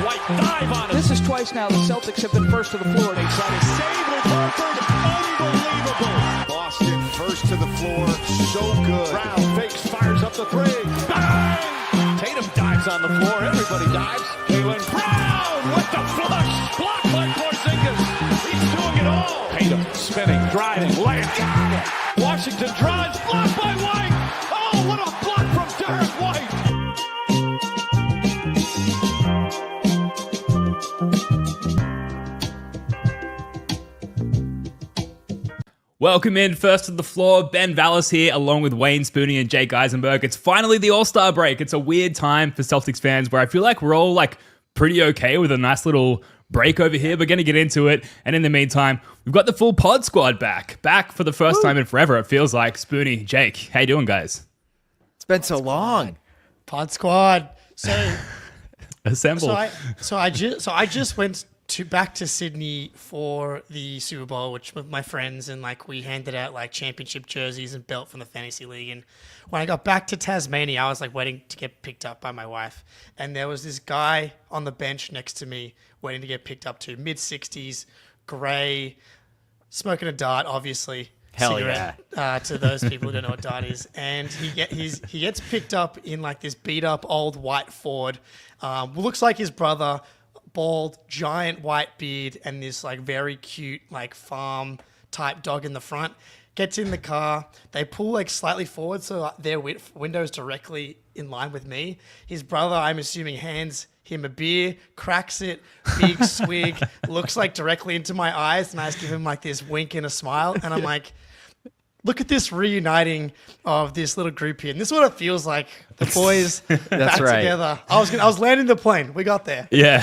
White dive on him. This is twice now the Celtics have been first to the floor. They try to save with Horford. Unbelievable. Boston first to the floor. So good. Brown fakes, fires up the three. Bang! Tatum dives on the floor. Everybody dives. Jaylen Brown with the flush. Blocked by Porzingis. He's doing it all. Tatum spinning, driving, layup. Got it. Washington drives. Blocked by White. Oh, what a block from Derrick White. Welcome in, first to the floor. Ben Vallis here, along with Wayne Spooney and Jake Eisenberg. It's finally the All-Star break. It's a weird time for Celtics fans where I feel like we're all pretty okay with a nice little break over here. We're going to get into it. And in the meantime, we've got the full pod squad back. Back for the first time in forever, it feels like. Spooney, Jake, how you doing, guys? It's been so long. Pod squad. So Assemble. So I just went back to Sydney for the Super Bowl, which with my friends, and we handed out championship jerseys and belt from the fantasy league. And when I got back to Tasmania, I was waiting to get picked up by my wife, and there was this guy on the bench next to me waiting to get picked up too. Mid-60s, grey, smoking a dart, obviously. Hell cigarette, to those people who don't know what dart is. And he gets picked up in this beat up old white Ford. Looks like his brother, bald, giant white beard, and this very cute farm type dog in the front. Gets in the car. They pull slightly forward so their window's directly in line with me. His brother, I'm assuming, hands him a beer, cracks it, big swig, looks directly into my eyes, and I just give him this wink and a smile, and I'm look at this reuniting of this little group here. And this is what it feels like. The boys back right. together. I was landing the plane. We got there. Yeah.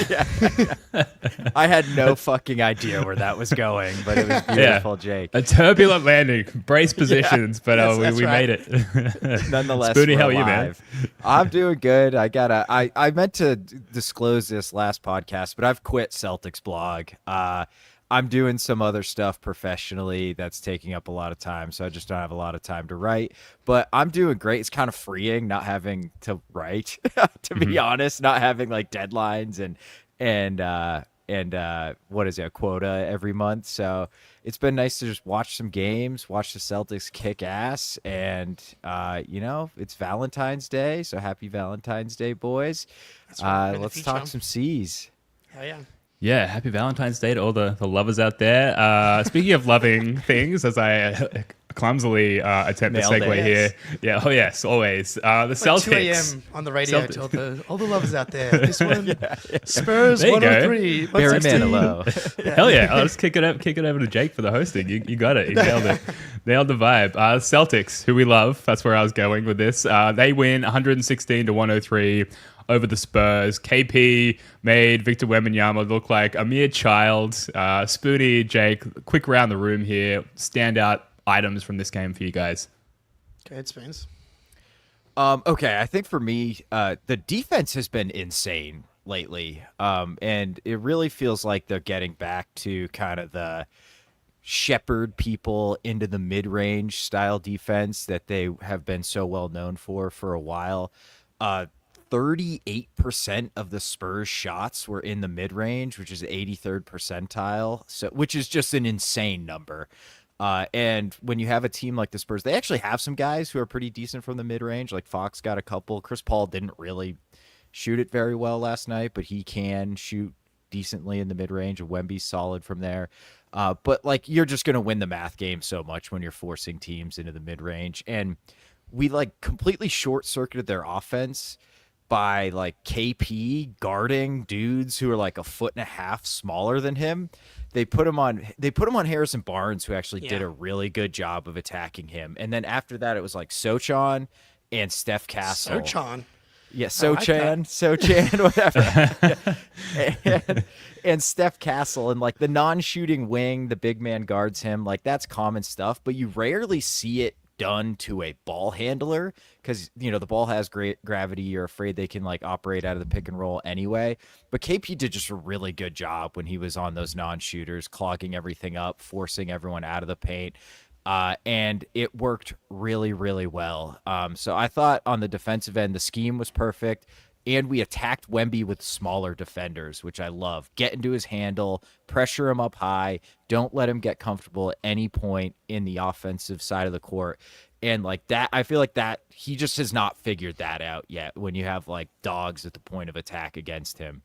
I had no fucking idea where that was going, but it was beautiful, Jake. A turbulent landing. Brace positions, but we right. made it. Nonetheless, Spooney, how we're are you, man? alive. I'm doing good. I meant to disclose this last podcast, but I've quit Celtics blog. I'm doing some other stuff professionally that's taking up a lot of time, so I just don't have a lot of time to write. But I'm doing great. It's kind of freeing not having to write, to be honest, not having deadlines and what is it, a quota every month. So it's been nice to just watch some games, watch the Celtics kick ass, and it's Valentine's Day, so happy Valentine's Day, boys. That's right. Let's talk some C's. Hell yeah. Yeah, happy Valentine's Day to all the lovers out there. Speaking of loving things, as I clumsily attempt to Nailed segue it. here. Yeah, oh yes, always. The Celtics. 2 a.m. on the radio to all the lovers out there. This one, Spurs There you go. 103. Barry 116. Manilow. Hell yeah, let's kick it over to Jake for the hosting. You got it. You nailed it. Nailed the vibe. Celtics, who we love. That's where I was going with this. They win 116 to 103 over the Spurs. KP made Victor Wembanyama look like a mere child. Spooney, Jake, quick round the room here. Standout items from this game for you guys. Go ahead, Spoons. Okay, I think for me, the defense has been insane lately, and it really feels like they're getting back to kind of the shepherd people into the mid-range style defense that they have been so well known for a while. 38% of the Spurs shots were in the mid-range, which is 83rd percentile, which is just an insane number. And when you have a team like the Spurs, they actually have some guys who are pretty decent from the mid-range. Fox got a couple. Chris Paul didn't really shoot it very well last night, but he can shoot decently in the mid-range, and Wemby's solid from there. But you're just going to win the math game so much when you're forcing teams into the mid-range. And we completely short-circuited their offense by KP guarding dudes who are a foot and a half smaller than him. They put him on Harrison Barnes, who actually did a really good job of attacking him. And then after that, it was Sochan and Steph Castle. Sochan. Yeah, Sochan, whatever. and Steph Castle, and the non-shooting wing, the big man guards him. That's common stuff, but you rarely see it done to a ball handler because the ball has great gravity. You're afraid they can operate out of the pick and roll anyway. But KP did just a really good job when he was on those non-shooters, clogging everything up, forcing everyone out of the paint. And it worked really, really well. So I thought on the defensive end, the scheme was perfect. and we attacked Wemby with smaller defenders, which I love. Get into his handle, pressure him up high, don't let him get comfortable at any point in the offensive side of the court. And like that, I feel like that he just has not figured that out yet when you have like dogs at the point of attack against him.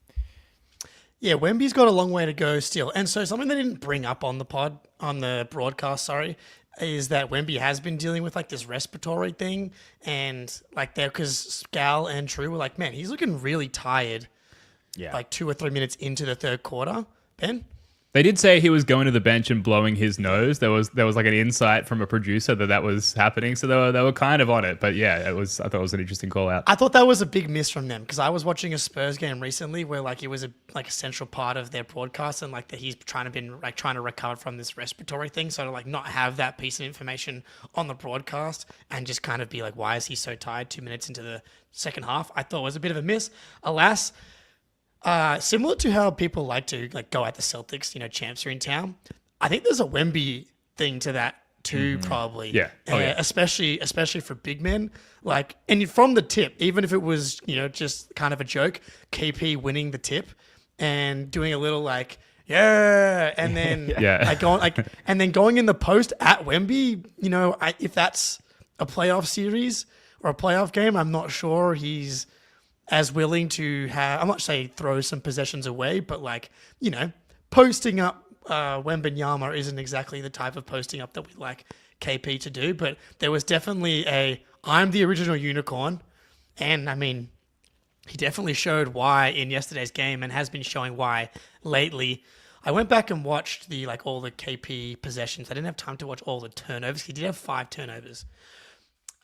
Yeah, Wemby's got a long way to go still. And so something they didn't bring up on the broadcast, is that Wemby has been dealing with like this respiratory thing. And like because Scal and True were like, man, he's looking really tired. Yeah. Like 2 or 3 minutes into the third quarter. Ben? They did say he was going to the bench and blowing his nose. There was like an insight from a producer that was happening. So they were kind of on it. But yeah, I thought it was an interesting call out. I thought that was a big miss from them because I was watching a Spurs game recently where like it was a central part of their broadcast and like that he's trying to recover from this respiratory thing. So to like not have that piece of information on the broadcast and just kind of be like, why is he so tired 2 minutes into the second half? I thought was a bit of a miss. Alas. Similar to how people like to like go at the Celtics, champs are in town. I think there's a Wemby thing to that too, probably. Yeah. Oh, yeah. Especially for big men. Like, and from the tip, even if it was, just kind of a joke, KP winning the tip and doing a little like, yeah, and then and then going in the post at Wemby. If that's a playoff series or a playoff game, I'm not sure he's as willing to have, I'm not saying throw some possessions away, but like, posting up Wembanyama isn't exactly the type of posting up that we like KP to do, but there was definitely I'm the original unicorn. And I mean, he definitely showed why in yesterday's game and has been showing why lately. I went back and watched all the KP possessions. I didn't have time to watch all the turnovers. He did have 5 turnovers.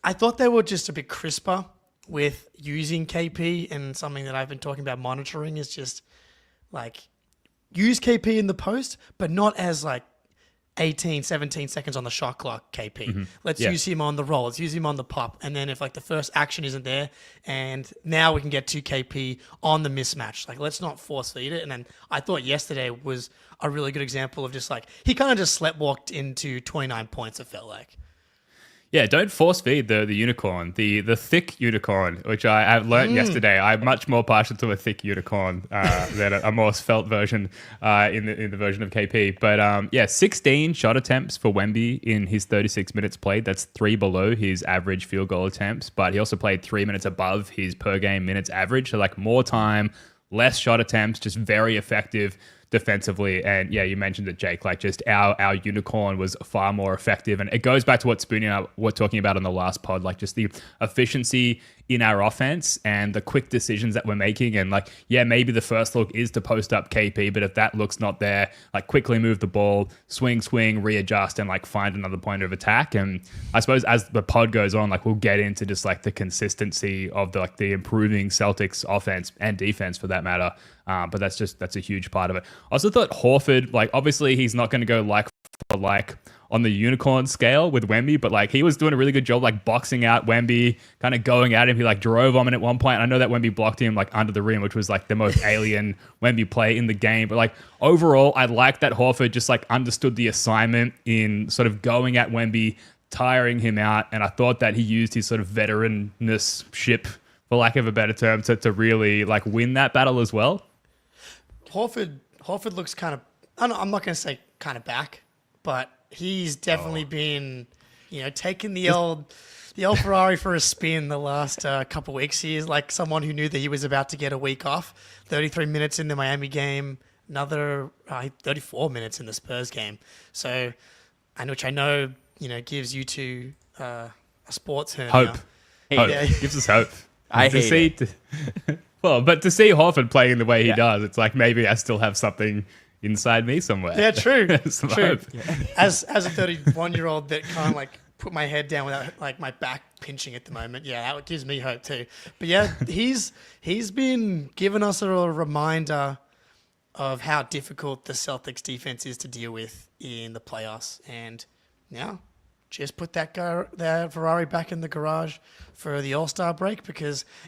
I thought they were just a bit crisper with using KP, and something that I've been talking about monitoring is just like use KP in the post, but not as like 18, 17 seconds on the shot clock KP. Mm-hmm. Let's use him on the roll. Let's use him on the pop. And then if like the first action isn't there and now we can get to KP on the mismatch, like let's not force feed it. And then I thought yesterday was a really good example of just like, he kind of just sleptwalked into 29 points, it felt like. Yeah, don't force feed the unicorn, the thick unicorn, which I've learned yesterday. I'm much more partial to a thick unicorn than a more svelte version in the version of KP. But 16 shot attempts for Wemby in his 36 minutes played. That's 3 below his average field goal attempts, but he also played 3 minutes above his per game minutes average. So like more time, less shot attempts, just very effective defensively. And yeah, you mentioned it, Jake, like just our unicorn was far more effective. And it goes back to what Spoonie and I were talking about in the last pod, like just the efficiency in our offense and the quick decisions that we're making. And like, yeah, maybe the first look is to post up KP, but if that look's not there, like quickly move the ball, swing, readjust, and like find another point of attack. And I suppose as the pod goes on, like we'll get into just like the consistency of the improving Celtics offense and defense for that matter. But that's a huge part of it. I also thought Horford, like obviously he's not going to go like for like on the unicorn scale with Wemby, but like he was doing a really good job like boxing out Wemby, kind of going at him. He like drove on him at one point. I know that Wemby blocked him like under the rim, which was like the most alien Wemby play in the game. But like overall, I like that Horford just like understood the assignment in sort of going at Wemby, tiring him out. And I thought that he used his sort of veteranness ship, for lack of a better term, to really like win that battle as well. Horford looks kind of, I'm not going to say kind of back, but he's definitely been, taking the old Ferrari for a spin the last couple of weeks. He is like someone who knew that he was about to get a week off. 33 minutes in the Miami game, another 34 minutes in the Spurs game. So, and which I know, gives you two a sports hernia. Hope. Yeah. Gives us hope. I hate it. Well, but to see Horford playing the way he does, it's like maybe I still have something inside me somewhere. Yeah, true. Some true. hope. Yeah. As a 31-year-old that can't like put my head down without like my back pinching at the moment, yeah, that gives me hope too. But yeah, he's been giving us a reminder of how difficult the Celtics defense is to deal with in the playoffs, and now just put that Ferrari back in the garage for the All-Star break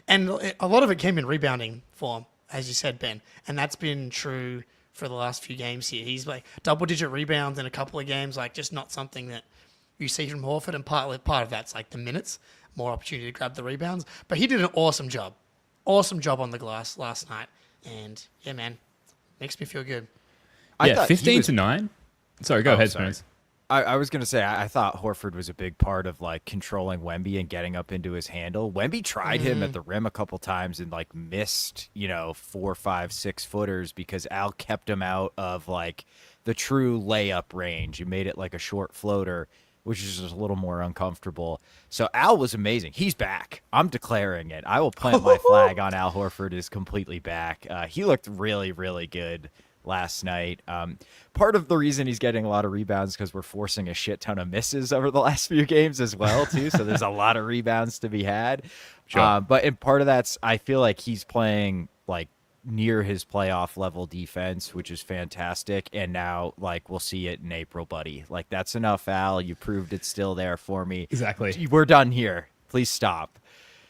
and a lot of it came in rebounding form, as you said, Ben, and that's been true for the last few games here. He's like double-digit rebounds in a couple of games, like just not something that you see from Horford, and part of that's like the minutes, more opportunity to grab the rebounds. But he did an awesome job. awesome job on the glass last night. And yeah, man, makes me feel good. Yeah, 15-9. Sorry, go ahead, Spence. I was going to say, I thought Horford was a big part of like controlling Wemby and getting up into his handle. Wemby tried him at the rim a couple times and like missed, 4, 5, 6 footers because Al kept him out of like the true layup range. He made it like a short floater, which is just a little more uncomfortable. So Al was amazing. He's back. I'm declaring it. I will plant my flag on Al Horford is completely back. He looked really, really good last night. Part of the reason he's getting a lot of rebounds because we're forcing a shit ton of misses over the last few games as well, too. So there's a lot of rebounds to be had. Sure. But part of that's, I feel like he's playing like near his playoff level defense, which is fantastic. And now, like, we'll see it in April, buddy. Like, that's enough, Al. You proved it's still there for me. Exactly. We're done here. Please stop.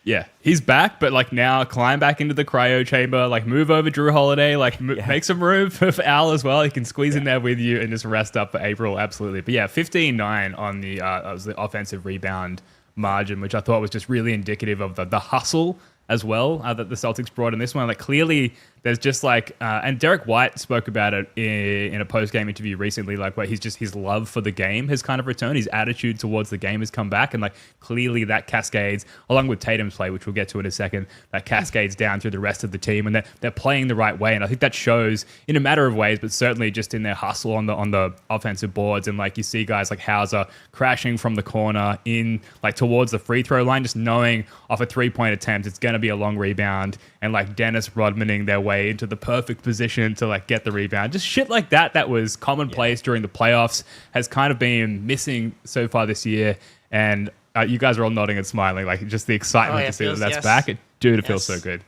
Yeah, he's back, but like now climb back into the cryo chamber, like move over Drew Holiday, like make some room for Al as well. He can squeeze in there with you and just rest up for April. Absolutely. But yeah, 15-9 on the offensive rebound margin, which I thought was just really indicative of the hustle as well that the Celtics brought in this one. Like clearly there's just like, and Derrick White spoke about it in a post-game interview recently, like where his love for the game has kind of returned. His attitude towards the game has come back. And like clearly that cascades, along with Tatum's play, which we'll get to in a second, that cascades down through the rest of the team. And they're playing the right way. And I think that shows in a matter of ways, but certainly just in their hustle on the offensive boards. And like you see guys like Hauser crashing from the corner in like towards the free throw line, just knowing off a 3-point attempt, it's going to be a long rebound. And like Dennis Rodmaning their way into the perfect position to like get the rebound. Just shit like that was commonplace during the playoffs, has kind of been missing so far this year. And you guys are all nodding and smiling, like just the excitement to see that's back. It feels so good.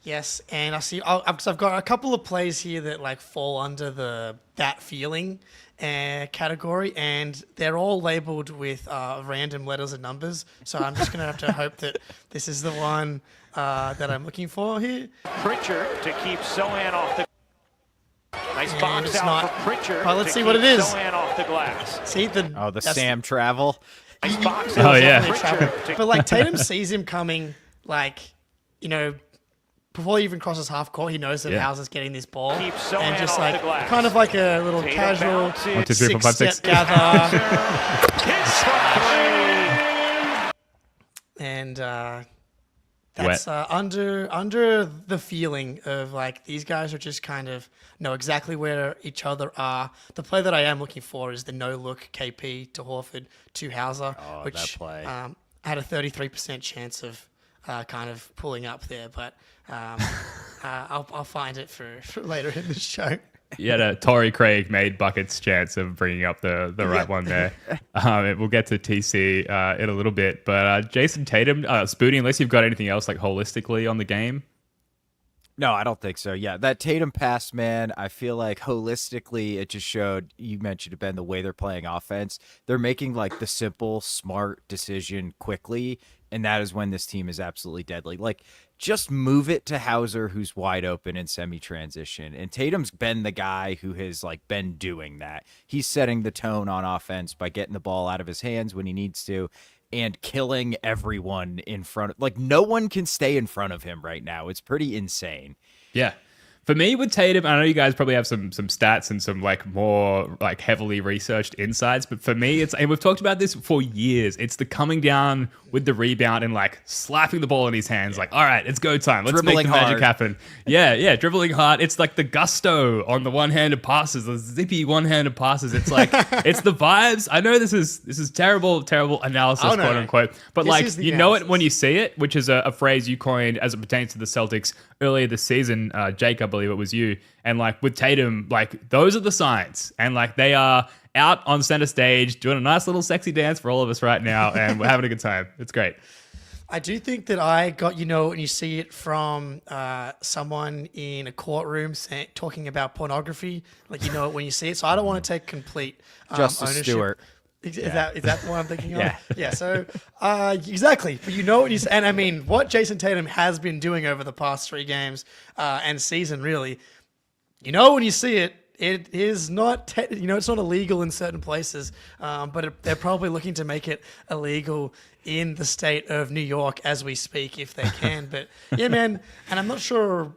Yes, and I see, because I've got a couple of plays here that like fall under that feeling category, and they're all labeled with random letters and numbers. So I'm just gonna have to hope that this is the one that I'm looking for here. Pritchard to keep Sohan off the. Nice box out for Pritchard. Let's see what it is. Sohan off the glass. See the Sam travel. Nice box out. out. Oh yeah. But like Tatum sees him coming, like before he even crosses half court, he knows that Hauser's getting this ball, and just like kind of like a little Tatum casual 1, 2, 3, 4, 5, 6 gather. And that's under the feeling of like these guys are just kind of know exactly where each other are. The play that I am looking for is the no look KP to Horford to Hauser, which that play. Had a 33% chance of kind of pulling up there, but I'll find it for later in the show. You had a Torrey Craig made buckets chance of bringing up the right one there. We'll get to TC in a little bit, but Jayson Tatum, Spoody, unless you've got anything else like holistically on the game. No, I don't think so. Yeah, that Tatum pass, man, I feel like holistically it just showed, you mentioned it, Ben, the way they're playing offense. They're making like the simple, smart decision quickly, and that is when this team is absolutely deadly. Like, just move it to Hauser, who's wide open in semi-transition. And Tatum's been the guy who has like been doing that. He's setting the tone on offense by getting the ball out of his hands when he needs to and killing everyone in front of, like, no one can stay in front of him right now. It's pretty insane. Yeah. For me with Tatum, I know you guys probably have some stats and some like more like heavily researched insights, but for me, and we've talked about this for years, it's the coming down with the rebound and like slapping the ball in his hands, like, all right, it's go time. Let's Dribbling make the magic hard. happen. Yeah, dribbling hard. It's like the gusto on the one-handed passes, the zippy one-handed passes. It's like it's the vibes. I know this is terrible analysis, Oh, no. quote unquote, but This like is the you know it analysis. when you see it, which is a phrase you coined as it pertains to the Celtics earlier this season. Jake, I believe it was you. And like with Tatum, like those are the signs. And like they are out on center stage doing a nice little sexy dance for all of us right now. And we're having a good time. It's great. I do think that I got, when you see it from someone in a courtroom talking about pornography, like you know it when you see it. So I don't want to take complete Justice ownership. Stewart. Is that the one I'm thinking of? Yeah. Yeah. So exactly, but you know what he's, and I mean what Jayson Tatum has been doing over the past 3 games and season really. You know when you see it, It is not, it's not illegal in certain places, but they're probably looking to make it illegal in the state of New York as we speak, if they can. But yeah, man, and I'm not sure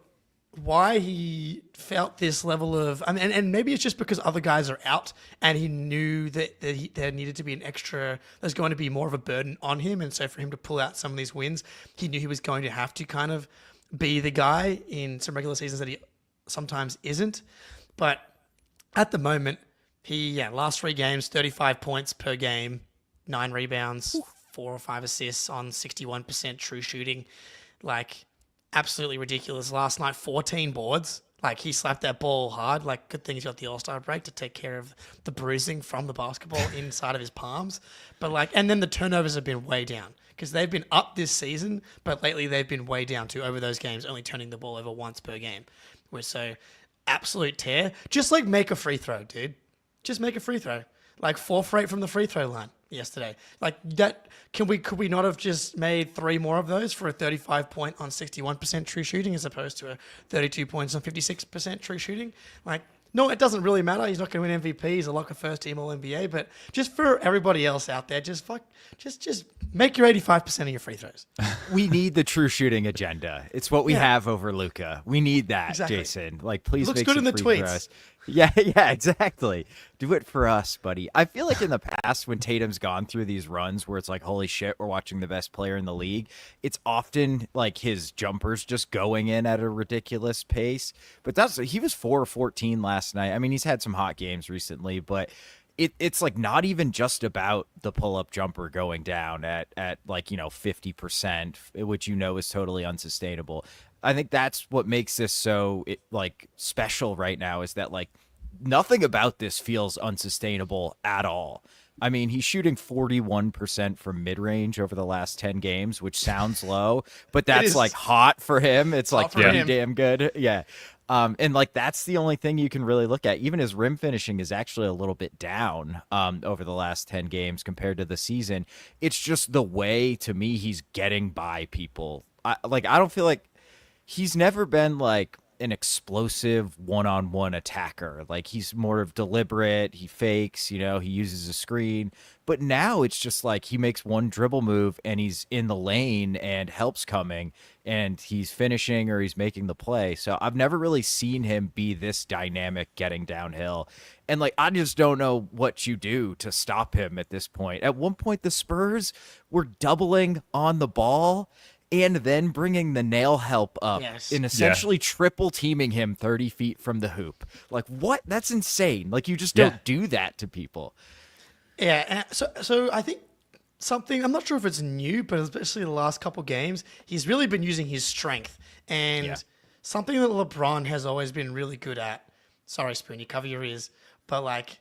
why he felt this level of, and maybe it's just because other guys are out, and he knew that there needed to be there's going to be more of a burden on him, and so for him to pull out some of these wins, he knew he was going to have to kind of be the guy in some regular seasons that he sometimes isn't. But at the moment, last 3 games, 35 points per game, 9 rebounds, 4 or 5 assists on 61% true shooting. Like, absolutely ridiculous. Last night, 14 boards. Like, he slapped that ball hard. Like, good thing he's got the All-Star break to take care of the bruising from the basketball inside of his palms. But like, and then the turnovers have been way down because they've been up this season, but lately they've been way down too over those games, only turning the ball over once per game. So absolute tear. Just like make a free throw, dude. Just make a free throw. Like 4 for 8 from the free throw line yesterday. Like that, could we not have just made 3 more of those for a 35 point on 61% true shooting as opposed to a 32 points on 56% true shooting? Like, no, it doesn't really matter. He's not going to win MVP. He's a lock of first team All NBA. But just for everybody else out there, just make your 85% of your free throws. We need the true shooting agenda. It's what we have over Luka. We need that, exactly. Jason. Like, please looks make good some in the free tweets. throws. Yeah, exactly. Do it for us, buddy. I feel like in the past when Tatum's gone through these runs where it's like, holy shit, we're watching the best player in the league, it's often like his jumpers just going in at a ridiculous pace. But he was 4-14 last night. I mean, he's had some hot games recently, but it's like not even just about the pull-up jumper going down at like, 50%, which is totally unsustainable. I think that's what makes this so special right now is that like nothing about this feels unsustainable at all. I mean, he's shooting 41% from mid-range over the last 10 games, which sounds low, but that's like hot for him. It's like pretty damn good. Yeah. And like that's the only thing you can really look at. Even his rim finishing is actually a little bit down over the last 10 games compared to the season. It's just the way to me he's getting by people. I don't feel like he's never been like an explosive one-on-one attacker. Like he's more of deliberate. He fakes, he uses a screen. But now it's just like he makes one dribble move and he's in the lane and help's coming and he's finishing or he's making the play. So I've never really seen him be this dynamic getting downhill. And like, I just don't know what you do to stop him at this point. At one point, the Spurs were doubling on the ball and then bringing the nail help up and essentially triple teaming him 30 feet from the hoop. Like, what? That's insane. Like, you just don't do that to people. Yeah, and so I think something, I'm not sure if it's new, but especially the last couple games, he's really been using his strength. And something that LeBron has always been really good at, sorry, Spoon, you cover your ears, but like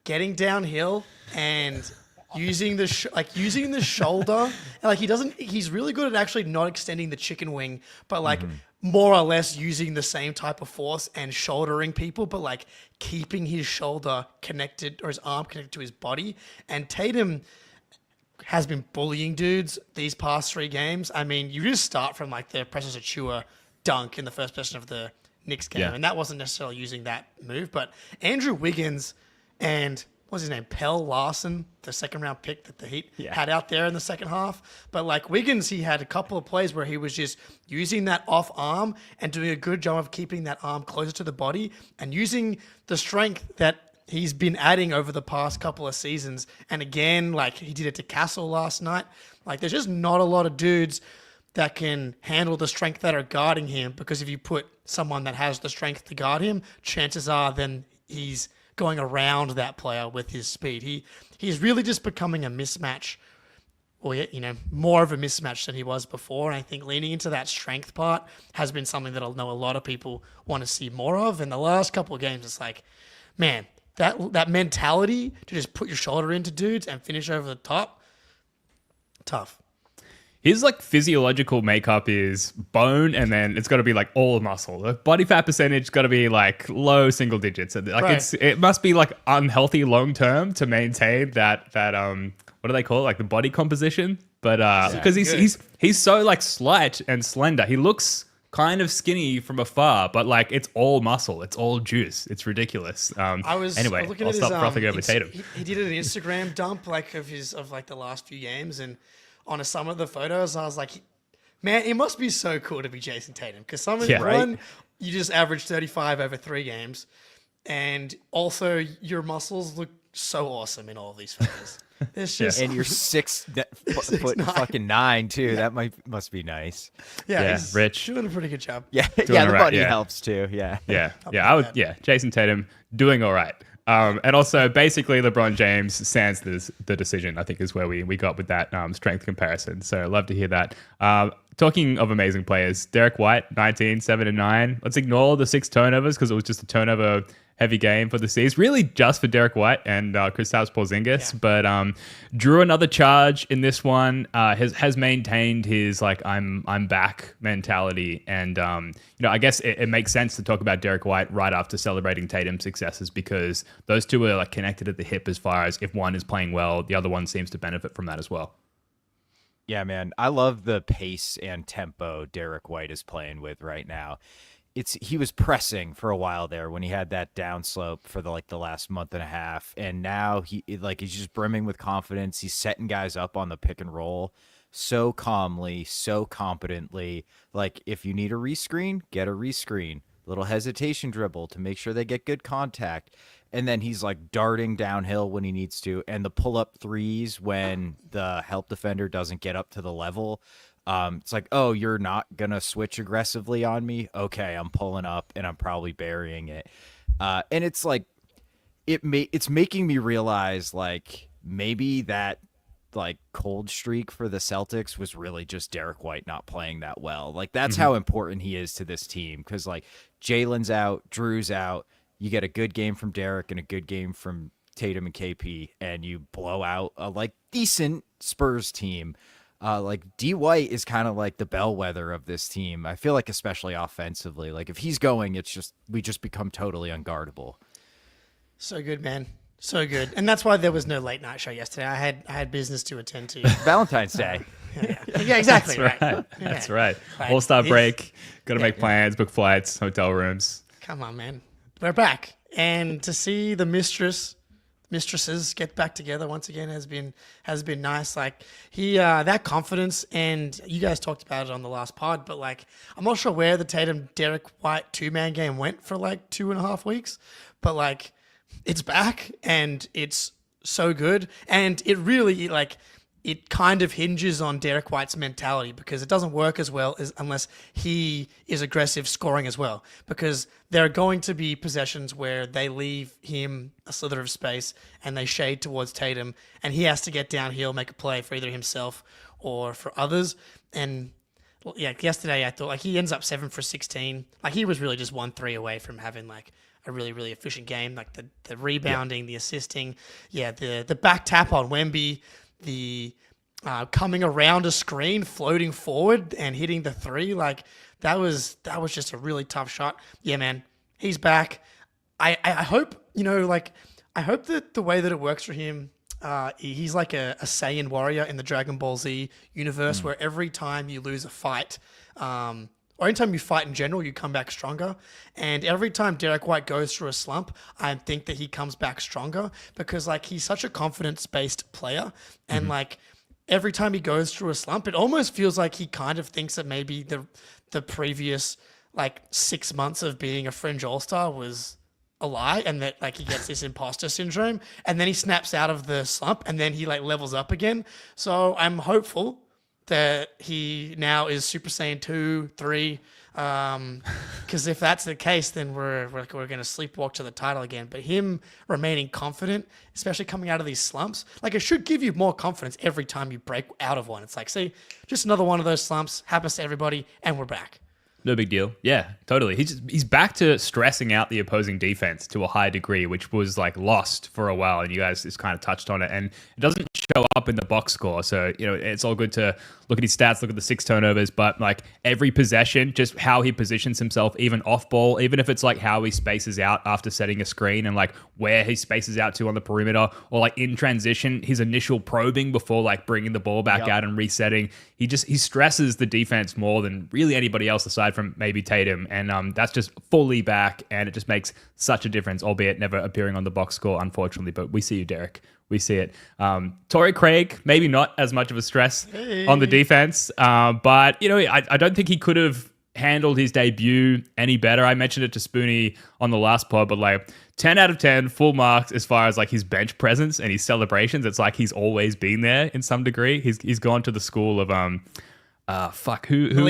getting downhill and using the shoulder, and like he's really good at actually not extending the chicken wing, but like more or less using the same type of force and shouldering people, but like keeping his shoulder connected or his arm connected to his body. And Tatum has been bullying dudes these past 3 games. I mean, you just start from like the Precious Achua dunk in the first possession of the Knicks game, and that wasn't necessarily using that move, but Andrew Wiggins and what's his name? Pell Larson, the second-round pick that the Heat had out there in the second half. But like Wiggins, he had a couple of plays where he was just using that off arm and doing a good job of keeping that arm closer to the body and using the strength that he's been adding over the past couple of seasons. And again, like he did it to Castle last night. Like there's just not a lot of dudes that can handle the strength that are guarding him, because if you put someone that has the strength to guard him, chances are then he's going around that player with his speed. He's really just becoming a mismatch, or more of a mismatch than he was before. And I think leaning into that strength part has been something that I know a lot of people want to see more of. In the last couple of games, it's like, man, that mentality to just put your shoulder into dudes and finish over the top, tough. His like physiological makeup is bone, and then it's got to be like all muscle. The body fat percentage got to be like low single digits. Like it must be like unhealthy long term to maintain that what do they call it? Like the body composition. But because he's so like slight and slender, he looks kind of skinny from afar, but like it's all muscle, it's all juice, it's ridiculous. Anyway, looking I'll at stop frothing over it's- Tatum. He did an Instagram dump like of the last few games, and on some of the photos, I was like, man, it must be so cool to be Jayson Tatum because one, you just averaged 35 over 3 games, and also your muscles look so awesome in all of these photos. It's just And you're 6'9" fucking 9 too. That must be nice. Yeah, he's Rich. doing a pretty good job. Yeah, Doing the all right, money yeah. helps too. Yeah. Jayson Tatum doing all right. And also, basically, LeBron James sans the decision, I think, is where we got with that strength comparison. So, love to hear that. Talking of amazing players, Derrick White, 19, 7 and 9. Let's ignore the 6 turnovers because it was just a turnover heavy game for the C's, really just for Derrick White and Kristaps Porzingis, but drew another charge in this one. Has maintained his like I'm back mentality, and I guess it makes sense to talk about Derrick White right after celebrating Tatum's successes because those two are like connected at the hip as far as if one is playing well, the other one seems to benefit from that as well. Yeah, man. I love the pace and tempo Derrick White is playing with right now. He was pressing for a while there when he had that downslope for the last month and a half, and now he's just brimming with confidence. He's setting guys up on the pick and roll so calmly, so competently. Like if you need a rescreen, get a rescreen. Little hesitation dribble to make sure they get good contact. And then he's like darting downhill when he needs to, and the pull-up threes when the help defender doesn't get up to the level. It's like, oh, you're not gonna switch aggressively on me. Okay, I'm pulling up and I'm probably burying it. And it's like, it's making me realize like maybe that like cold streak for the Celtics was really just Derrick White not playing that well. Like that's how important he is to this team because like Jalen's out, Drew's out. You get a good game from Derrick and a good game from Tatum and KP, and you blow out a like decent Spurs team. Like D White is kind of like the bellwether of this team. I feel like especially offensively, like if he's going, we just become totally unguardable. So good, man. So good. And that's why there was no late night show yesterday. I had business to attend to. Valentine's Day. Yeah, exactly. That's right. Yeah. That's right. Like, All-Star break. Got to yeah. make plans, book flights, hotel rooms. Come on, man. We're back. And to see the mistresses get back together once again has been nice. Like that confidence, and you guys talked about it on the last pod, but like I'm not sure where the Tatum Derrick White 2-man game went for like 2.5 weeks, but like it's back and it's so good, and it really like it kind of hinges on Derrick White's mentality because it doesn't work as well as unless he is aggressive scoring as well, because there are going to be possessions where they leave him a slither of space and they shade towards Tatum and he has to get downhill, make a play for either himself or for others. And yeah, yesterday I thought like he ends up 7 for 16. Like he was really just 1-3 away from having like a really, really efficient game. Like the rebounding, the assisting, the back tap on Wemby, the coming around a screen, floating forward and hitting the 3, like that was just a really tough shot. Yeah, man, he's back. I hope I hope that the way that it works for him, he's like a Saiyan warrior in the Dragon Ball Z universe, where every time you lose a fight, or anytime you fight in general, you come back stronger. And every time Derrick White goes through a slump, I think that he comes back stronger because like he's such a confidence-based player. And like every time he goes through a slump, it almost feels like he kind of thinks that maybe the previous like 6 months of being a fringe all-star was a lie, and that like he gets this imposter syndrome, and then he snaps out of the slump and then he like levels up again. So I'm hopeful that he now is Super Saiyan 2, 3, because if that's the case, then we're going to sleepwalk to the title again. But him remaining confident, especially coming out of these slumps, like it should give you more confidence every time you break out of one. It's like, see, just another one of those slumps happens to everybody, and we're back. No big deal. Yeah, totally. He's back to stressing out the opposing defense to a high degree, which was like lost for a while, and you guys just kind of touched on it. And it doesn't show up in the box score. So, it's all good to look at his stats, look at the 6 turnovers, but like every possession, just how he positions himself, even off ball, even if it's like how he spaces out after setting a screen and like where he spaces out to on the perimeter, or like in transition, his initial probing before like bringing the ball back out and resetting. He stresses the defense more than really anybody else aside from maybe Tatum. And that's just fully back, and it just makes such a difference, albeit never appearing on the box score, unfortunately. But we see you, Derek. We see it. Torrey Craig, maybe not as much of a stress on the defense, but I don't think he could have handled his debut any better. I mentioned it to Spoonie on the last pod, but like 10 out of 10 full marks as far as like his bench presence and his celebrations. It's like he's always been there in some degree. He's gone to the school of who's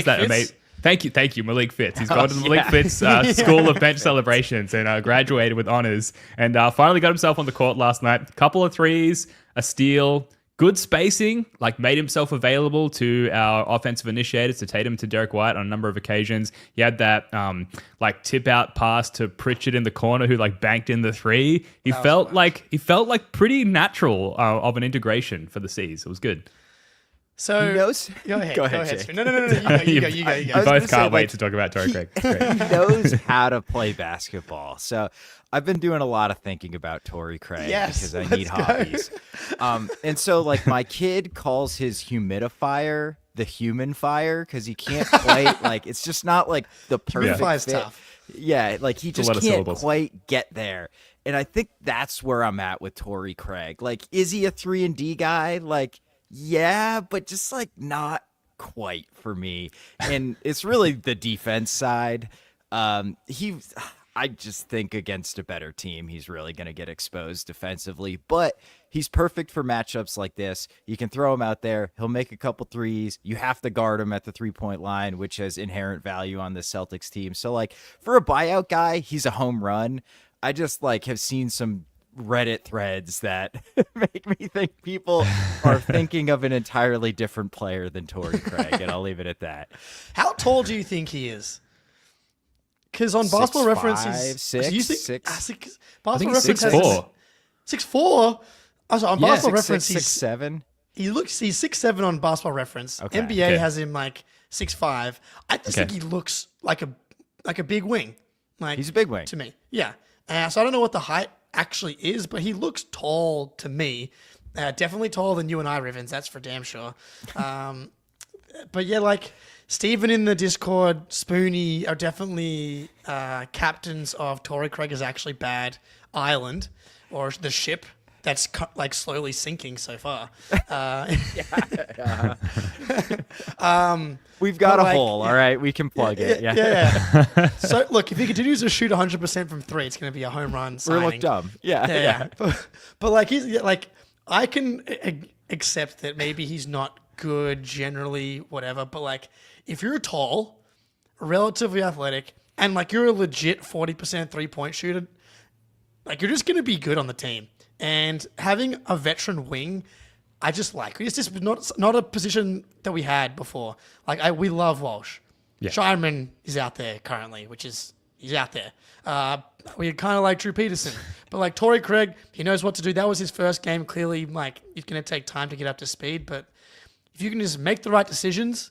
that amazing? Thank you, Malik Fitz. He's gone to the Malik Fitz School of Bench Celebrations and graduated with honors, and finally got himself on the court last night. Couple of threes, a steal, good spacing, like made himself available to our offensive initiators, to Tatum, to Derrick White on a number of occasions. He had that like tip out pass to Pritchard in the corner, who like banked in the 3. He felt like pretty natural of an integration for the C's. It was good. So he knows. Go ahead. Jay. No. You go. You both can't wait to talk about Torrey Craig. He knows how to play basketball. So I've been doing a lot of thinking about Torrey Craig because I need hobbies. And so like my kid calls his humidifier the human fire because he can't quite like it's just not like the perfect fit. Tough. Yeah, like he just can't quite get there. And I think that's where I'm at with Torrey Craig. Like, is he a 3-and-D guy? Like, yeah, but just like not quite for me. And it's really the defense side. I just think against a better team, he's really going to get exposed defensively, but he's perfect for matchups like this. You can throw him out there. He'll make a couple threes. You have to guard him at the 3-point line, which has inherent value on the Celtics team. So like for a buyout guy, he's a home run. I just like have seen some Reddit threads that make me think people are thinking of an entirely different player than Torrey Craig, and I'll leave it at that. How tall do you think he is? Because on Basketball Reference, Basketball Reference 6'4". 6'4". Also on Basketball Reference, he's 6'7". He's 6'7" on Basketball Reference. Okay. NBA has him like 6'5". I just think he looks like a big wing. Like he's a big wing to me. Yeah. So I don't know what the height actually is, but he looks tall to me. Definitely taller than you and I, Rivens. That's for damn sure. But yeah, like Steven in the Discord, Spoonie are definitely captains of Torrey Craig is actually bad island, or the ship that's like slowly sinking so far. We've got a hole, all right? We can plug it. Yeah. So, look, if he continues to shoot 100% from 3, it's going to be a home run signing. We're look dumb. Yeah. But like, I can accept that maybe he's not good generally, whatever. But like, if you're tall, relatively athletic, and like you're a legit 40% 3-point shooter, like you're just going to be good on the team. And having a veteran wing, I just like. It's just not a position that we had before. Like we love Walsh. Yeah. Shireman is out there currently, he's out there. We kind of like Drew Peterson, but like Torrey Craig, he knows what to do. That was his first game. Clearly, like it's going to take time to get up to speed. But if you can just make the right decisions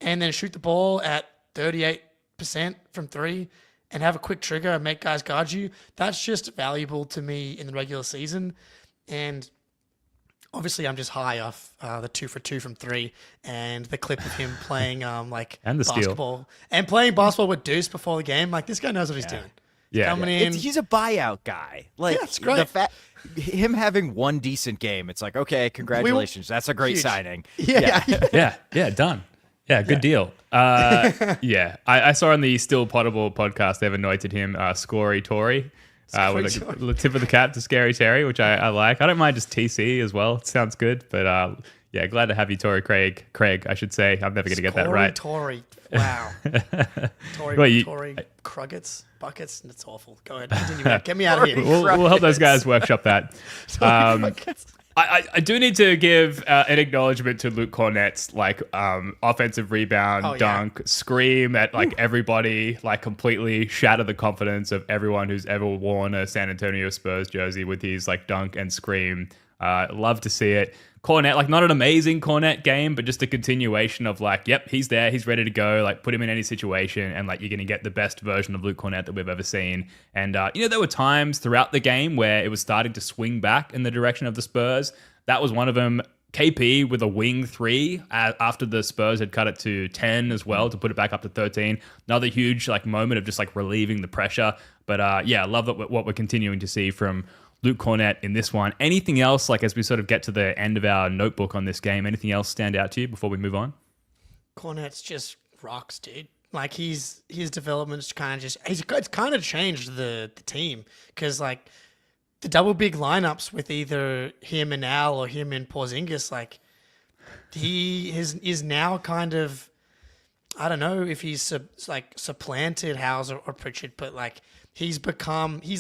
and then shoot the ball at 38% from 3. And have a quick trigger and make guys guard you, that's just valuable to me in the regular season. And obviously I'm just high off the 2 for 2 from 3 and the clip of him playing and the basketball. steal. And playing basketball with Deuce before the game. Like, this guy knows what he's doing. Coming in. He's a buyout guy. Like, it's great. Him having one decent game, it's like, okay, congratulations. That's a great signing. Yeah, done. Yeah, good deal. I saw on the Still Potable podcast they've anointed him Scory Tory with a tip of the cap to Scary Terry, which I like. I don't mind just TC as well. It sounds good. But glad to have you, Torrey Craig. Craig, I should say. I'm never going to get that right. Tory. Wow. Tory Cruggets. Buckets. That's awful. Go ahead. Continue. Get me out of here. We'll help those guys workshop that. I do need to give an acknowledgement to Luke Cornett's offensive rebound, dunk, scream at everybody, completely shatter the confidence of everyone who's ever worn a San Antonio Spurs jersey with his dunk and scream. Love to see it. Cornet, like not an amazing Cornet game, but just a continuation of like, yep, he's there, he's ready to go. Like put him in any situation, and like you're going to get the best version of Luke Cornet that we've ever seen. And there were times throughout the game where it was starting to swing back in the direction of the Spurs. That was one of them. KP with a wing 3 after the Spurs had cut it to 10 as well to put it back up to 13. Another huge like moment of just like relieving the pressure. But I love that what we're continuing to see from Luke Cornet in this one. Anything else, like as we sort of get to the end of our notebook on this game, anything else stand out to you before we move on? Cornet's just rocks, dude. Like his development's it's kind of changed the team, because like the double big lineups with either him and Al or him and Porzingis, like he is now kind of, I don't know if he's supplanted Hauser or Pritchard, but like he's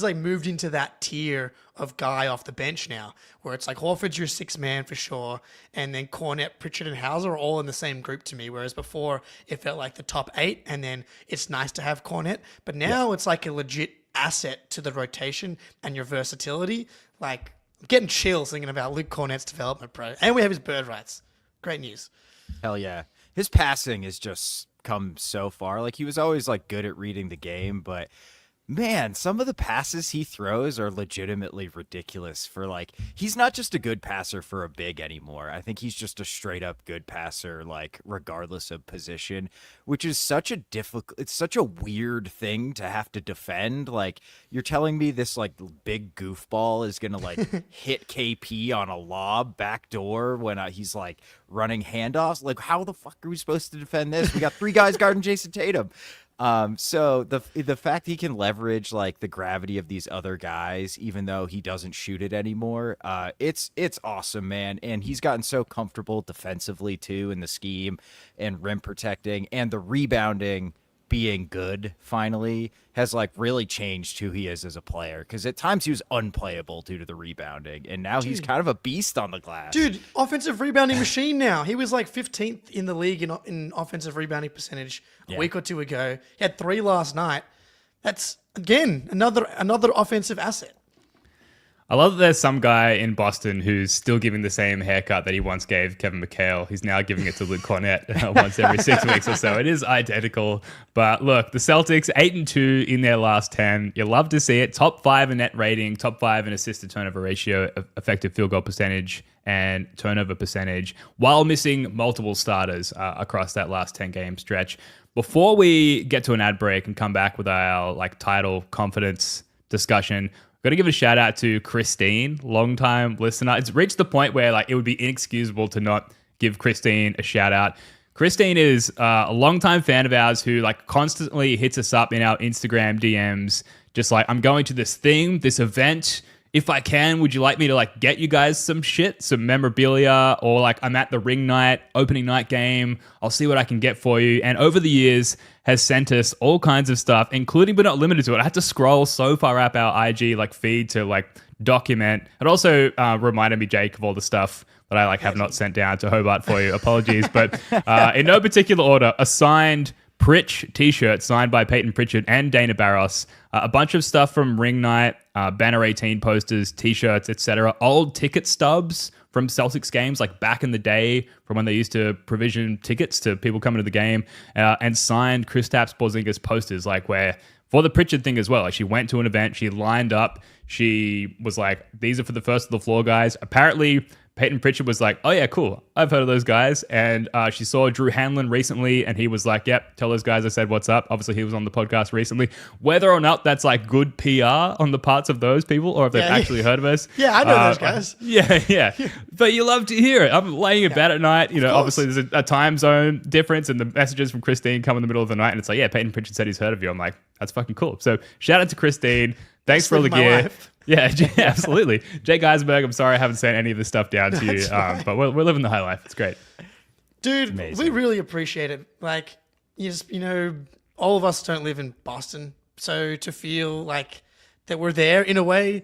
like moved into that tier of guy off the bench now, where it's like Horford's your 6th man for sure, and then Cornet, Pritchard, and Hauser are all in the same group to me, whereas before it felt like the top 8, and then it's nice to have Cornet, but now it's like a legit asset to the rotation and your versatility. Like, I'm getting chills thinking about Luke Cornet's development, bro. And we have his bird rights. Great news. Hell yeah. His passing has just come so far. Like, he was always like good at reading the game, but man, some of the passes he throws are legitimately ridiculous. For like, he's not just a good passer for a big anymore. I think he's just a straight up good passer, like regardless of position, which is it's such a weird thing to have to defend. Like, you're telling me this like big goofball is going to like hit KP on a lob backdoor when he's like running handoffs? Like, how the fuck are we supposed to defend this? We got 3 guys guarding Jayson Tatum. So the fact he can leverage like the gravity of these other guys, even though he doesn't shoot it anymore, it's awesome, man. And he's gotten so comfortable defensively too in the scheme and rim protecting, and the rebounding being good finally has like really changed who he is as a player, because at times he was unplayable due to the rebounding, and now he's kind of a beast on the glass. Dude, offensive rebounding machine now. He was like 15th in the league in offensive rebounding percentage a week or two ago. He had 3 last night. That's, again, another offensive asset. I love that there's some guy in Boston who's still giving the same haircut that he once gave Kevin McHale. He's now giving it to Luke Cornet once every 6 weeks or so. It is identical. But look, the Celtics, 8-2 in their last 10. You love to see it. Top 5 in net rating, top 5 in assist-to-turnover ratio, effective field goal percentage, and turnover percentage, while missing multiple starters across that last 10-game stretch. Before we get to an ad break and come back with our like title confidence discussion, got to give a shout out to Christine, longtime listener. It's reached the point where like it would be inexcusable to not give Christine a shout out. Christine is a longtime fan of ours who like constantly hits us up in our Instagram DMs, just like, I'm going to this thing, this event. If I can, would you like me to like get you guys some shit, some memorabilia, or like I'm at the ring night, opening night game. I'll see what I can get for you. And over the years has sent us all kinds of stuff, including but not limited to it. I had to scroll so far up our IG like feed to like document. It also reminded me, Jake, of all the stuff that I like have not sent down to Hobart for you. Apologies, but in no particular order, a signed Pritch t-shirt signed by Peyton Pritchard and Dana Barros, a bunch of stuff from ring night, Banner 18 posters, t-shirts, etc. Old ticket stubs from Celtics games, like back in the day, from when they used to provision tickets to people coming to the game, and signed Kristaps Porzingis posters, like where for the Pritchard thing as well. Like she went to an event, she lined up, she was like, these are for the first of the floor guys. Apparently, Peyton Pritchard was like, oh yeah, cool, I've heard of those guys. And she saw Drew Hanlon recently, and he was like, yep, tell those guys I said what's up. Obviously, he was on the podcast recently. Whether or not that's like good PR on the parts of those people, or if they've actually heard of us. Yeah, I know those guys. Yeah. But you love to hear it. I'm laying in bed at night. You know, obviously there's a time zone difference, and the messages from Christine come in the middle of the night, and it's like, yeah, Peyton Pritchard said he's heard of you. I'm like, that's fucking cool. So shout out to Christine. Thanks for all the gear. Life. Yeah, absolutely. Jake Eisenberg, I'm sorry I haven't sent any of this stuff down to you, but we're living the high life. It's great. Dude, Amazing. we really appreciate it. Like, you know, all of us don't live in Boston, so to feel like that we're there in a way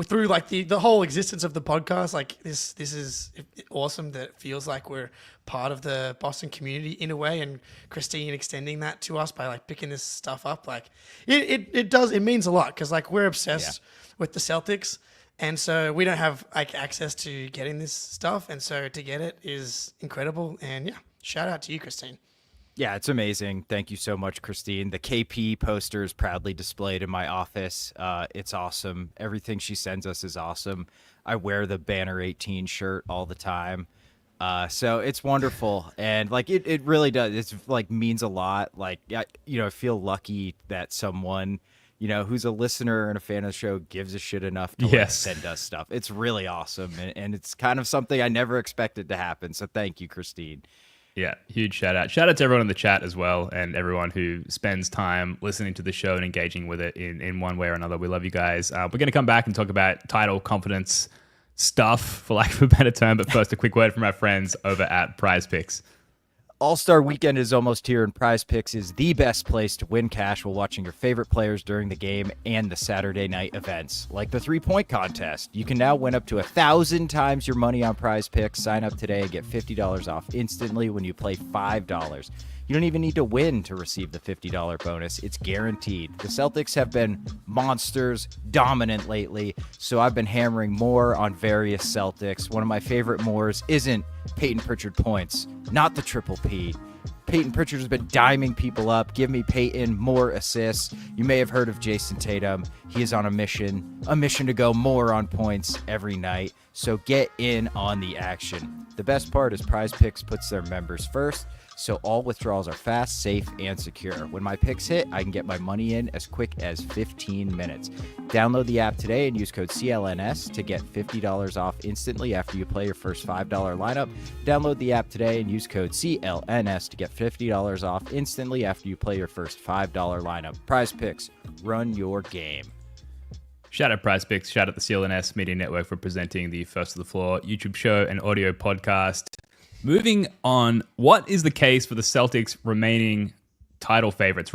through like the whole existence of the podcast, like this is awesome that it feels like we're part of the Boston community in a way, and Christine extending that to us by like picking this stuff up, like it means a lot, because like we're obsessed with the Celtics, And so we don't have like access to getting this stuff. And so to get it is incredible. And yeah, shout out to you, Christine. Yeah, it's amazing. Thank you so much, Christine. The KP poster is proudly displayed in my office. It's awesome. Everything she sends us is awesome. I wear the Banner 18 shirt all the time. So it's wonderful. And like, it really does. It's like means a lot. Like, I feel lucky that someone, who's a listener and a fan of the show gives a shit enough to like, send us stuff. It's really awesome. And it's kind of something I never expected to happen. So thank you, Christine. Yeah, huge shout out. Shout out to everyone in the chat as well, and everyone who spends time listening to the show and engaging with it in one way or another. We love you guys. We're going to come back and talk about title confidence stuff, for lack of a better term. But first, a quick word from our friends over at Prize Picks. All-Star Weekend is almost here, and Prize Picks is the best place to win cash while watching your favorite players during the game and the Saturday night events, like the 3-point contest. You can now win up to 1,000 times your money on Prize Picks. Sign up today and get $50 off instantly when you play $5. You don't even need to win to receive the $50 bonus. It's guaranteed. The Celtics have been monsters, dominant lately, so I've been hammering more on various Celtics. One of my favorite mores isn't Peyton Pritchard points, not the triple P. Peyton Pritchard has been diming people up. Give me Peyton, more assists. You may have heard of Jayson Tatum. He is on a mission to go more on points every night. So get in on the action. The best part is Prize Picks puts their members first, so all withdrawals are fast, safe, and secure. When my picks hit, I can get my money in as quick as 15 minutes. Download the app today and use code CLNS to get $50 off instantly after you play your first $5 lineup. Download the app today and use code CLNS to get $50 off instantly after you play your first $5 lineup. Prize Picks, run your game. Shout out Prize Picks, shout out the CLNS Media Network for presenting the First to the Floor YouTube show and audio podcast. Moving on, what is the case for the Celtics remaining the title favorites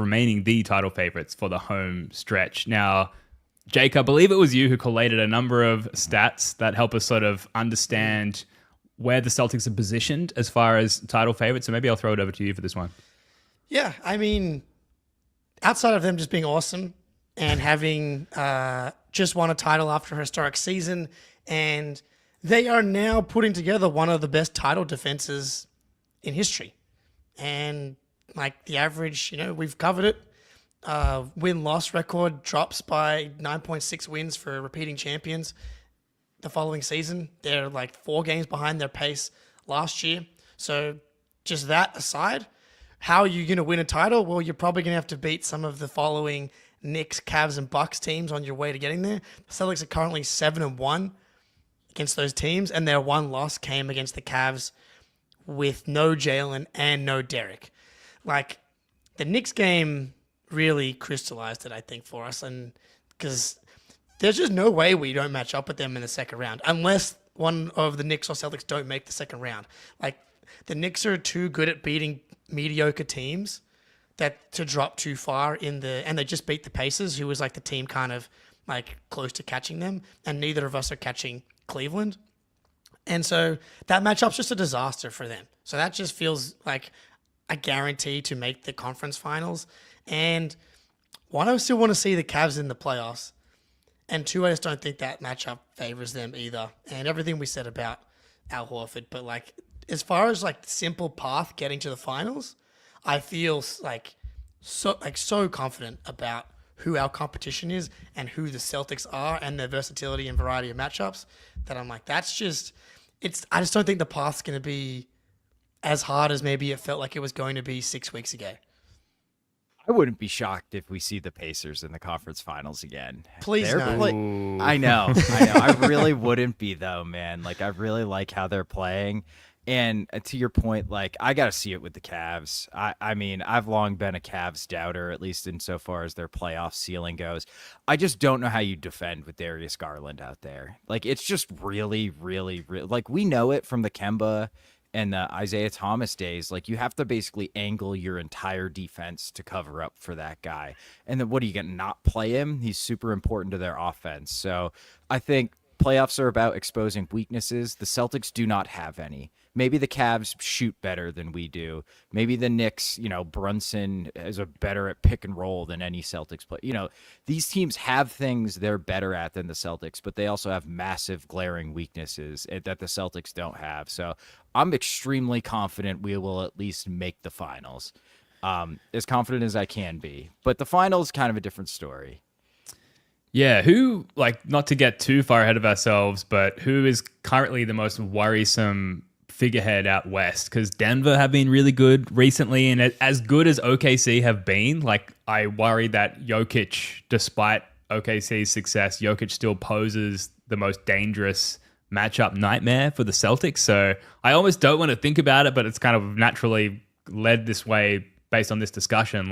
for the home stretch? Now, Jake, I believe it was you who collated a number of stats that help us sort of understand where the Celtics are positioned as far as title favorites. So maybe I'll throw it over to you for this one. Yeah, I mean, outside of them just being awesome and having just won a title after a historic season, and they are now putting together one of the best title defenses in history. And like the average, we've covered it. Win-loss record drops by 9.6 wins for repeating champions the following season. They're like 4 games behind their pace last year. So just that aside, how are you going to win a title? Well, you're probably going to have to beat some of the following Knicks, Cavs, and Bucks teams on your way to getting there. The Celtics are currently 7-1 against those teams, and their one loss came against the Cavs with no Jalen and no Derrick. Like, the Knicks game really crystallized it, I think, for us, and because there's just no way we don't match up with them in the second round, unless one of the Knicks or Celtics don't make the second round. Like, the Knicks are too good at beating mediocre teams that to drop too far and they just beat the Pacers, who was like the team kind of like close to catching them, and neither of us are catching Cleveland. And so that matchup's just a disaster for them. So that just feels like a guarantee to make the conference finals. And one, I still want to see the Cavs in the playoffs. And two, I just don't think that matchup favors them either. And everything we said about Al Horford. But like, as far as like the simple path getting to the finals, I feel so confident about who our competition is and who the Celtics are and their versatility and variety of matchups that I'm like, I just don't think the path's going to be as hard as maybe it felt like it was going to be 6 weeks ago. I wouldn't be shocked if we see the Pacers in the conference finals again. Please no. I know. I really wouldn't be though, man. Like, I really like how they're playing. And to your point, like, I got to see it with the Cavs. I mean, I've long been a Cavs doubter, at least insofar as their playoff ceiling goes. I just don't know how you defend with Darius Garland out there. Like, it's just really, really, really, like, we know it from the Kemba and the Isaiah Thomas days. Like, you have to basically angle your entire defense to cover up for that guy. And then what are you going to not play him? He's super important to their offense. So I think playoffs are about exposing weaknesses. The Celtics do not have any. Maybe the Cavs shoot better than we do. Maybe the Knicks, Brunson is better at pick and roll than any Celtics play. These teams have things they're better at than the Celtics, but they also have massive glaring weaknesses that the Celtics don't have. So I'm extremely confident we will at least make the finals. As confident as I can be. But the finals kind of a different story. Yeah, not to get too far ahead of ourselves, but who is currently the most worrisome figurehead out west? Because Denver have been really good recently, and as good as OKC have been, I worry that Jokic, despite OKC's success, Jokic still poses the most dangerous matchup nightmare for the Celtics. So I almost don't want to think about it, but it's kind of naturally led this way based on this discussion.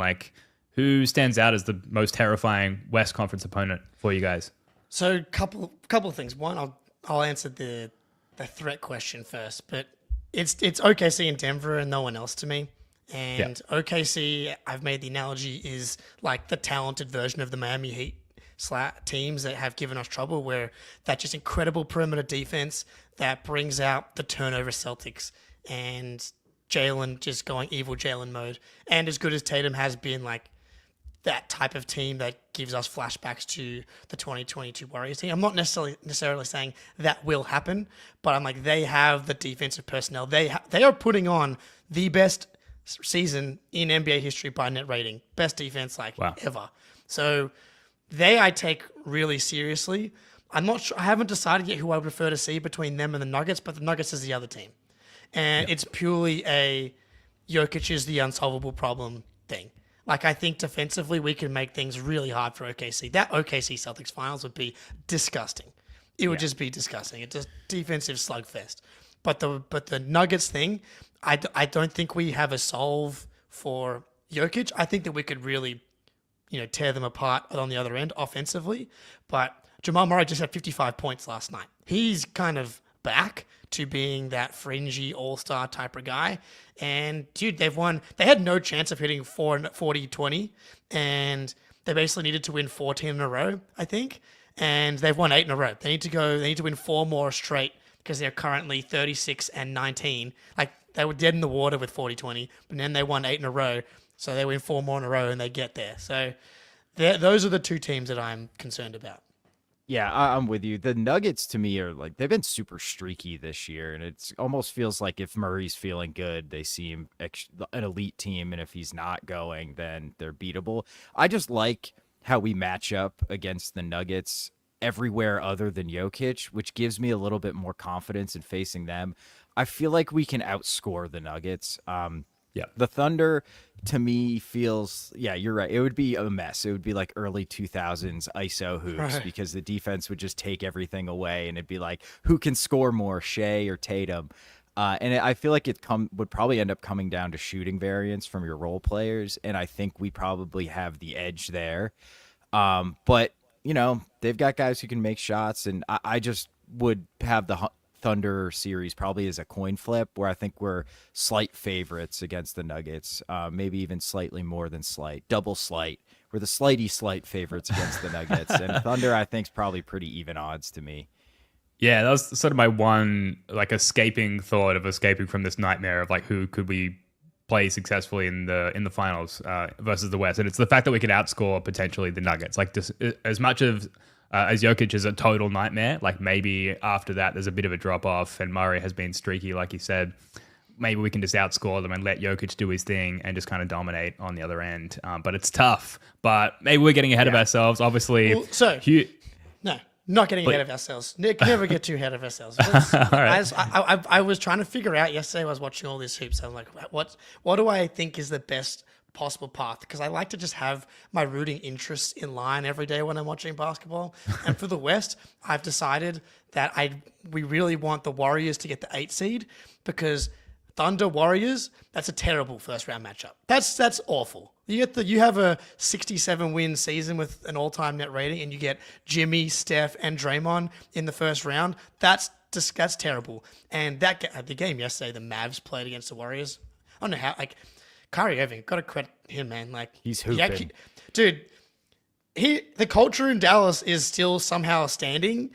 Who stands out as the most terrifying West Conference opponent for you guys? So couple of things. One, I'll answer the threat question first, but it's OKC and Denver and no one else to me. And OKC, I've made the analogy, is like the talented version of the Miami Heat teams that have given us trouble, where that just incredible perimeter defense that brings out the turnover Celtics and Jalen just going evil Jalen mode. And as good as Tatum has been, that type of team that gives us flashbacks to the 2022 Warriors team. I'm not necessarily saying that will happen, but I'm they have the defensive personnel. They are putting on the best season in NBA history by net rating. Best defense ever. So I take really seriously. I'm not sure. I haven't decided yet who I would prefer to see between them and the Nuggets, but the Nuggets is the other team. And it's purely a Jokic is the unsolvable problem thing. I think defensively we can make things really hard for OKC. That OKC Celtics finals would be disgusting. It would just be disgusting. It's just defensive slugfest. But the Nuggets thing, I don't think we have a solve for Jokic. I think that we could really, tear them apart on the other end offensively. But Jamal Murray just had 55 points last night. He's kind of back to being that fringy all-star type of guy. And dude, they've won. They had no chance of hitting 40-20, and they basically needed to win 14 in a row, I think. And they've won 8 in a row. They need to win 4 more straight because they're currently 36-19. They were dead in the water with 40-20, but then they won 8 in a row. So they win 4 more in a row and they get there. So those are the two teams that I'm concerned about. Yeah, I'm with you. The Nuggets, to me, are they've been super streaky this year, and it almost feels like if Murray's feeling good, they seem an elite team, and if he's not going, then they're beatable. I just like how we match up against the Nuggets everywhere other than Jokic, which gives me a little bit more confidence in facing them. I feel like we can outscore the Nuggets. The Thunder, to me, feels, you're right. It would be a mess. It would be like early 2000s ISO hoops because the defense would just take everything away, and it'd be who can score more, Shea or Tatum? And I feel like it would probably end up coming down to shooting variance from your role players, and I think we probably have the edge there. But, they've got guys who can make shots, and I just would have the Thunder series probably as a coin flip, where I think we're slight favorites against the Nuggets, maybe even slightly more than double slight. We're the slight favorites against the Nuggets, and Thunder I think is probably pretty even odds to me. Yeah, that was sort of my one escaping thought of escaping from this nightmare of who could we play successfully in the finals versus the West, and it's the fact that we could outscore potentially the Nuggets. As much of as Jokic is a total nightmare, maybe after that there's a bit of a drop off, and Murray has been streaky, like you said. Maybe we can just outscore them and let Jokic do his thing and just kind of dominate on the other end. But it's tough. But maybe we're getting ahead of ourselves. Obviously, No, not getting ahead of ourselves. Nick, never get too ahead of ourselves. All right. I was trying to figure out yesterday. I was watching all these hoops. I was like, what do I think is the best possible path? Because I like to just have my rooting interests in line every day when I'm watching basketball. And for the West, I've decided that we really want the Warriors to get the 8 seed, because Thunder Warriors, that's a terrible first round matchup. That's awful. You have a 67 win season with an all-time net rating, and you get Jimmy, Steph, and Draymond in the first round. That's terrible. And the game yesterday, the Mavs played against the Warriors. I don't know how. Kyrie Irving, got to credit him, man. He's hooping, dude. The culture in Dallas is still somehow standing,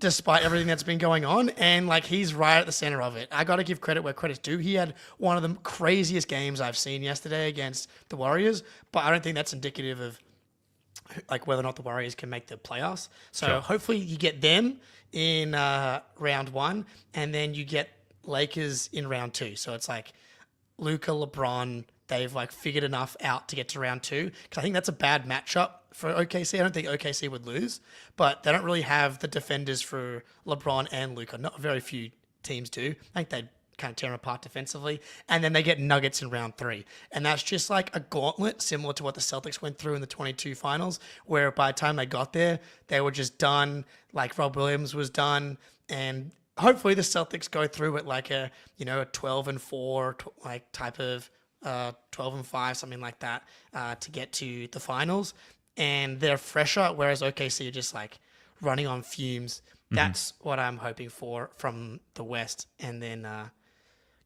despite everything that's been going on. And like, he's right at the center of it. I got to give credit where credit's due. He had one of the craziest games I've seen yesterday against the Warriors, but I don't think that's indicative of like whether or not the Warriors can make the playoffs. So hopefully you get them in round 1, and then you get Lakers in round 2. So it's like Luka, LeBron, they've like figured enough out to get to round 2, because I think that's a bad matchup for OKC. I don't think OKC would lose, but they don't really have the defenders for LeBron and Luka. Not very few teams do. I think they'd kind of tear them apart defensively. And then they get Nuggets in round 3. And that's just like a gauntlet similar to what the Celtics went through in the 22 finals, where by the time they got there, they were just done. Like Rob Williams was done. And hopefully the Celtics go through it like a 12-4 like type of 12-5, something like that, to get to the finals. And they're fresher, whereas OKC are just like running on fumes. That's what I'm hoping for from the West. And then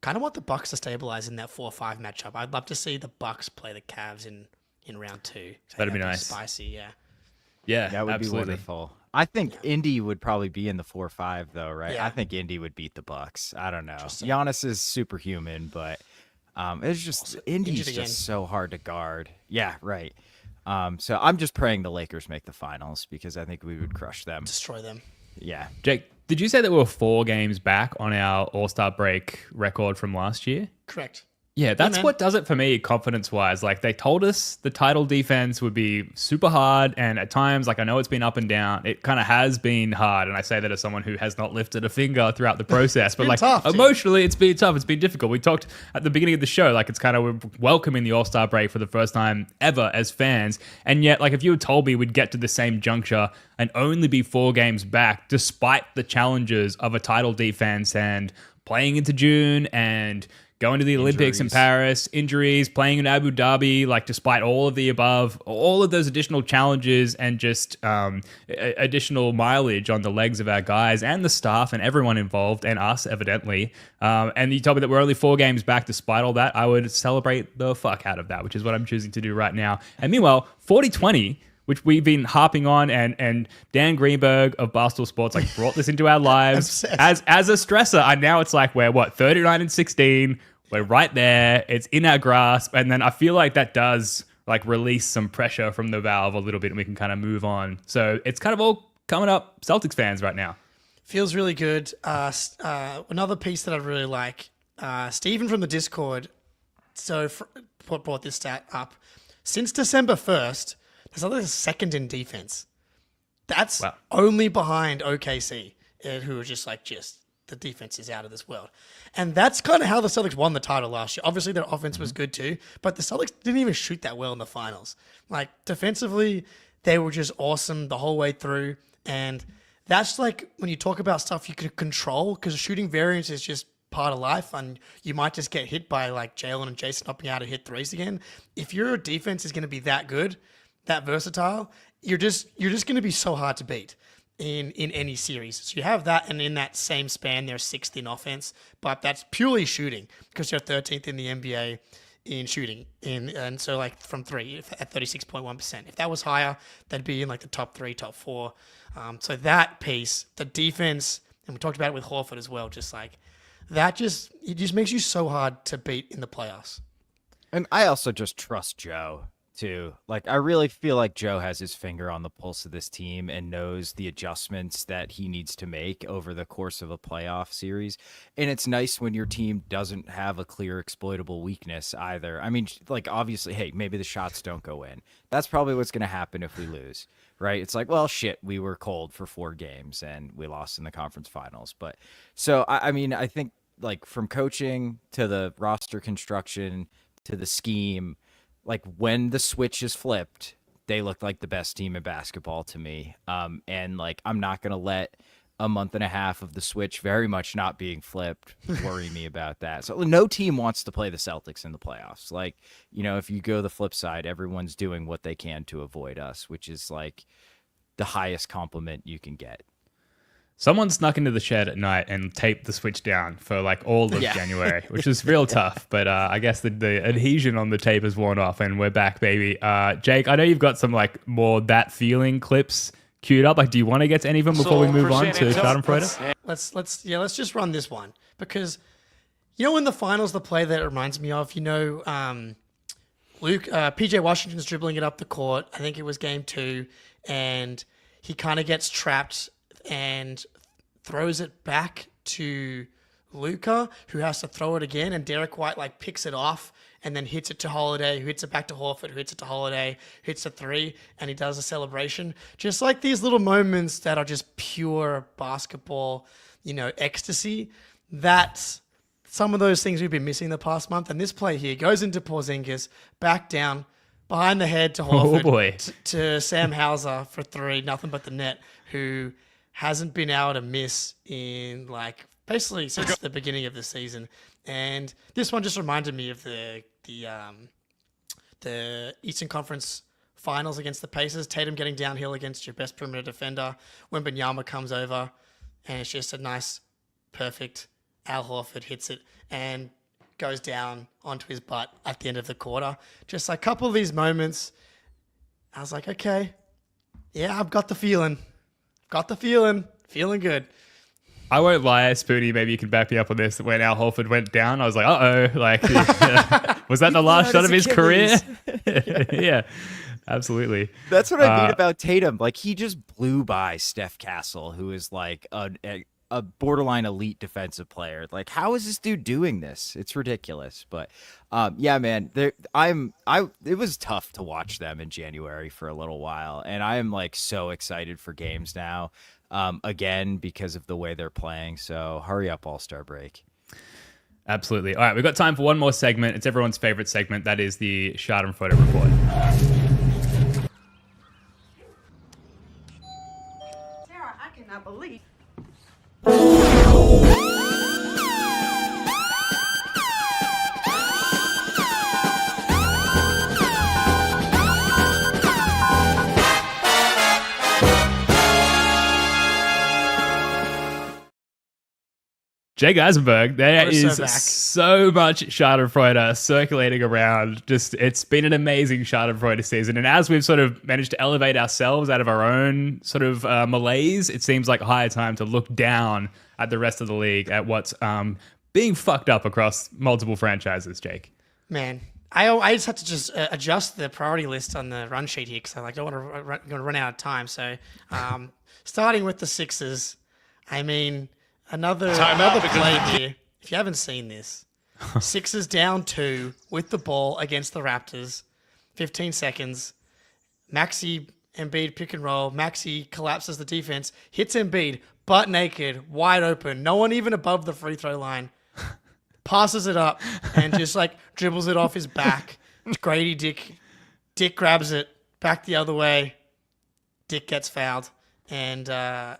kind of want the Bucks to stabilize in that 4-5 matchup. I'd love to see the Bucks play the Cavs in round 2. That'd be nice. Spicy, yeah. Yeah, That would absolutely. be wonderful. I think Indy would probably be in the 4-5 though, right? Yeah. I think Indy would beat the Bucks. I don't know. Giannis is superhuman, but it's just Indy's injured again. just so hard to guard. Yeah, right. So I'm just praying the Lakers make the finals because I think we would crush them. Destroy them. Yeah. Jake, did you say that we were 4 games back on our All-Star break record from last year? Correct. Yeah, that's man. what does it for me confidence-wise. Like, they told us the title defense would be super hard, and at times, like, I know it's been up and down. It kind of has been hard, and I say that as someone who has not lifted a finger throughout the process. But, like, tough, emotionally, it's been tough. It's been difficult. We talked at the beginning of the show, like, it's kind of welcoming the All-Star break for the first time ever as fans. And yet, like, if you had told me we'd get to the same juncture and only be 4 games back, despite the challenges of a title defense and playing into June and going to the Olympics in Paris, injuries, playing in Abu Dhabi, like despite all of the above, all of those additional challenges and just additional mileage on the legs of our guys and the staff and everyone involved and us, evidently. And you told me that we're only 4 games back despite all that. I would celebrate the fuck out of that, which is what I'm choosing to do right now. And meanwhile, 40-20, which we've been harping on, and Dan Greenberg of Barstool Sports like brought this into our lives as a stressor. And now it's like we're 39-16. We're right there. It's in our grasp, and then I feel like that does like release some pressure from the valve a little bit, and we can kind of move on. So it's kind of all coming up Celtics fans right now. Feels really good. Another piece that I really like, Stephen from the Discord, brought this stat up. Since December 1st, the Celtics are second in defense. That's only behind OKC, who are just the defense is out of this world. And that's kind of how the Celtics won the title last year. Obviously, their offense was good too, but the Celtics didn't even shoot that well in the finals. Like, defensively, they were just awesome the whole way through. And that's like when you talk about stuff you can control, because shooting variance is just part of life, and you might just get hit by like Jalen and Jayson not being able to hit threes again. If your defense is going to be that good, that versatile, you're just going to be so hard to beat in any series. So you have that, and in that same span, they're 6th in offense, but that's purely shooting because they're 13th in the NBA in shooting. And so like from 3 at 36.1%. If that was higher, they'd be in like the top 3, top 4. So that piece, the defense, and we talked about it with Horford as well, just like that it just makes you so hard to beat in the playoffs. And I also just trust Joe too. Like, I really feel like Joe has his finger on the pulse of this team and knows the adjustments that he needs to make over the course of a playoff series. And it's nice when your team doesn't have a clear exploitable weakness either. I mean, like, obviously, hey, maybe the shots don't go in. That's probably what's going to happen if we lose, right? It's like, well, shit, we were cold for 4 games and we lost in the conference finals. But so, I mean, I think like from coaching to the roster construction to the scheme, like when the switch is flipped, they look like the best team in basketball to me. And like, I'm not going to let a month and a half of the switch very much not being flipped worry me about that. So no team wants to play the Celtics in the playoffs. Like, if you go the flip side, everyone's doing what they can to avoid us, which is like the highest compliment you can get. Someone snuck into the shed at night and taped the switch down for like all of January, which is real tough. But I guess the adhesion on the tape has worn off and we're back, baby. Jake, I know you've got some like more that feeling clips queued up? Like, do you want to get to any of them before we move on to Schadenfreude? Let's just run this one, because in the finals, the play that it reminds me of, PJ Washington's dribbling it up the court. I think it was game 2, and he kind of gets trapped and throws it back to Luka, who has to throw it again, and Derrick White picks it off and then hits it to Holiday, who hits it back to Horford, who hits it to Holiday, hits a 3, and he does a celebration. Just like these little moments that are just pure basketball, ecstasy. That's some of those things we've been missing the past month. And this play here goes into Porzingis, back down, behind the head to Horford, to Sam Hauser for 3, nothing but the net, who hasn't been able to miss in basically since the beginning of the season. And this one just reminded me of the Eastern Conference Finals against the Pacers. Tatum getting downhill against your best perimeter defender. Wembenyama comes over, and it's just a nice, perfect. Al Horford hits it and goes down onto his butt at the end of the quarter. Just a couple of these moments, I was like, okay, yeah, I've got the feeling. Feeling good. I won't lie, Spoonie, maybe you can back me up on this. When Al Horford went down, I was like, was that the last shot of his career? Yeah, absolutely. That's what I mean about Tatum. He just blew by Steph Castle, who is a borderline elite defensive player. How is this dude doing this? It's ridiculous. But yeah, man, it was tough to watch them in January for a little while, and I am so excited for games now. Again, because of the way they're playing. So hurry up, All-Star break. Absolutely. All right, we've got time for one more segment. It's everyone's favorite segment. That is the Schadenfreude report. Sarah, I cannot believe. Jake Eisenberg, there is back. so much Schadenfreude circulating around. It's been an amazing Schadenfreude season. And as we've sort of managed to elevate ourselves out of our own sort of malaise, it seems like a higher time to look down at the rest of the league, at what's being fucked up across multiple franchises, Jake. Man, I just have to adjust the priority list on the run sheet here, because I don't want to run out of time. So starting with the Sixers, Another play here. If you haven't seen this, Sixers down 2 with the ball against the Raptors. 15 seconds. Maxey, Embiid pick and roll. Maxey collapses the defense, hits Embiid, butt naked, wide open. No one even above the free throw line. Passes it up and just dribbles it off his back. Grady Dick grabs it back the other way. Dick gets fouled, and that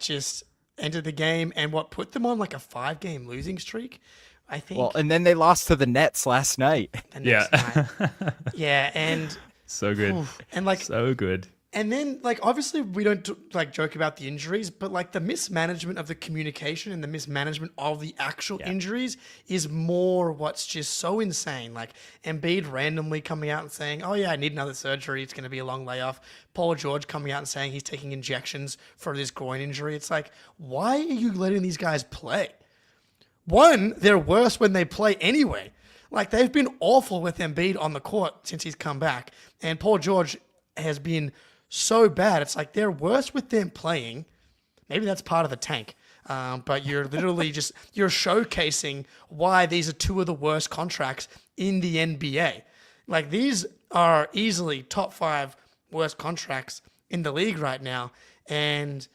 just ended the game, and what put them on a 5-game losing streak, I think. Well, and then they lost to the Nets last night. Night. Yeah, and so good. And so good. And then, obviously we don't joke about the injuries, but the mismanagement of the communication and the mismanagement of the actual injuries is more what's just so insane. Embiid randomly coming out and saying, oh yeah, I need another surgery. It's going to be a long layoff. Paul George coming out and saying he's taking injections for this groin injury. It's why are you letting these guys play? One, they're worse when they play anyway. They've been awful with Embiid on the court since he's come back. And Paul George has been so bad. It's they're worse with them playing. Maybe that's part of the tank. But you're literally you're showcasing why these are 2 of the worst contracts in the NBA. These are easily top 5 worst contracts in the league right now. And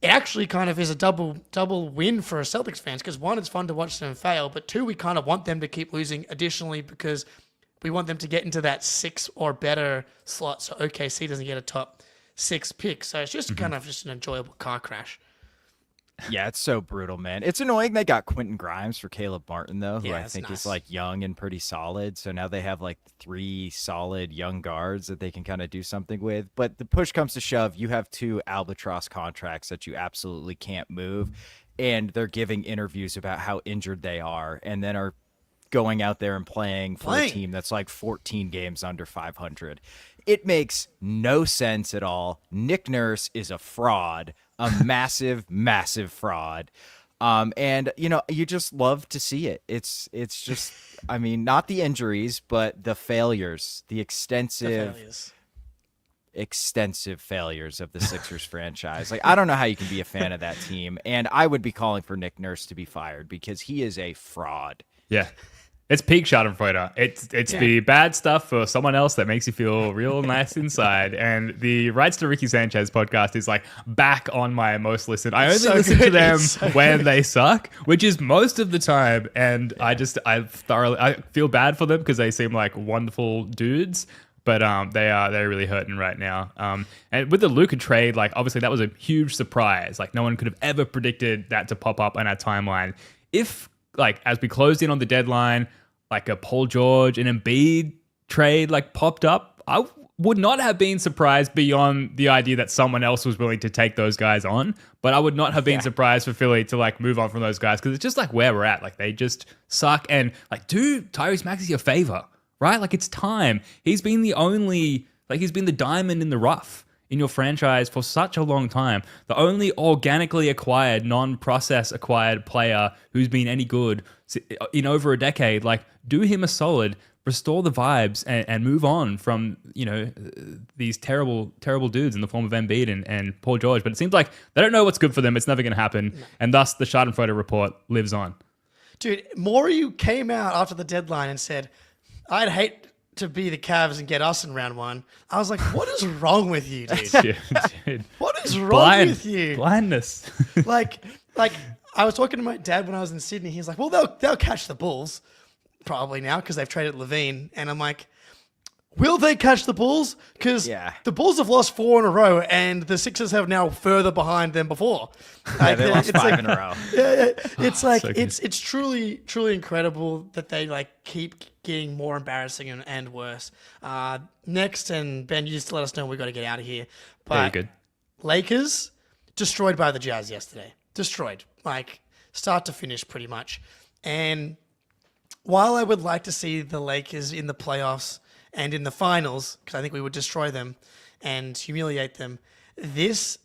it actually kind of is a double win for Celtics fans, because 1, it's fun to watch them fail, but 2, we kind of want them to keep losing additionally, because we want them to get into that 6 or better slot, so OKC doesn't get a top 6 pick. So it's just kind of just an enjoyable car crash. Yeah, it's so brutal, man. It's annoying they got Quentin Grimes for Caleb Martin, though, who Yeah, I think nice. is young and pretty solid. So now they have 3 solid young guards that they can kind of do something with. But the push comes to shove, you have 2 albatross contracts that you absolutely can't move. And they're giving interviews about how injured they are, and then are going out there and playing for a team that's like 14 games under 500. It makes no sense at all. Nick Nurse is a fraud, a massive, massive fraud. And you just love to see it. It's just, I mean, not the injuries, but the failures, the extensive failures of the Sixers franchise. Like, I don't know how you can be a fan of that team. And I would be calling for Nick Nurse to be fired because he is a fraud. Yeah. It's peak Schadenfreude. It's the bad stuff for someone else that makes you feel real nice inside. And the Rights to Ricky Sanchez podcast is like back on my most listened. I only listen to them when they suck, which is most of the time. And I feel bad for them because they seem like wonderful dudes. But they're really hurting right now. And with the Luka trade, like obviously that was a huge surprise. Like no one could have ever predicted that to pop up on our timeline. If like as we closed in on the deadline, like a Paul George and Embiid trade like popped up, I would not have been surprised beyond the idea that someone else was willing to take those guys on. But I would not have been surprised for Philly to like move on from those guys because it's just like where we're at. Like they just suck. And like do Tyrese Maxey a favor, right? Like it's time. He's been he's been the diamond in the rough in your franchise for such a long time. The only organically acquired, non-process acquired player who's been any good in over a decade. Like, do him a solid, restore the vibes, and move on from, these terrible, terrible dudes in the form of Embiid and Paul George. But it seems like they don't know what's good for them. It's never going to happen. And thus, the Schadenfreude report lives on. Dude, Morey came out after the deadline and said, I'd hate to be the Cavs and get us in round one. I was like, what is wrong with you, dude? Dude. What is wrong with you? Blindness. like I was talking to my dad when I was in Sydney. He's like, well, they'll catch the Bulls probably now because they've traded Levine. And I'm like, will they catch the Bulls? Because the Bulls have lost 4 in a row and the Sixers have now further behind than before. Yeah, they lost 5 in a row. It's like, it's truly, truly incredible that they like keep getting more embarrassing and worse. Next, and Ben, you just let us know we got to get out of here. But good. Lakers destroyed by the Jazz yesterday. Destroyed, like start to finish pretty much. And while I would like to see the Lakers in the playoffs and in the finals, because I think we would destroy them and humiliate them, this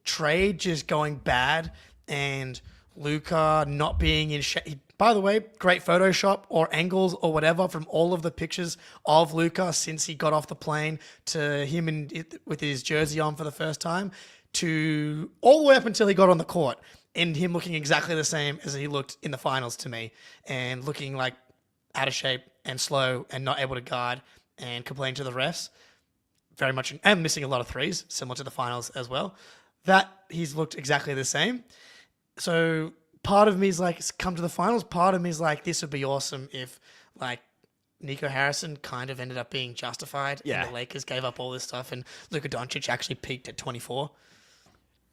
trade just going bad and Luka not being in shape. By the way, great Photoshop or angles or whatever from all of the pictures of Luka since he got off the plane to him with his jersey on for the first time to all the way up until he got on the court and him looking exactly the same as he looked in the finals to me and looking like out of shape and slow and not able to guard and complaining to the refs very much and missing a lot of threes similar to the finals as well. That he's looked exactly the same. So part of me is like, come to the finals. Part of me is like, this would be awesome if like Nico Harrison kind of ended up being justified. Yeah. And the Lakers gave up all this stuff and Luka Doncic actually peaked at 24.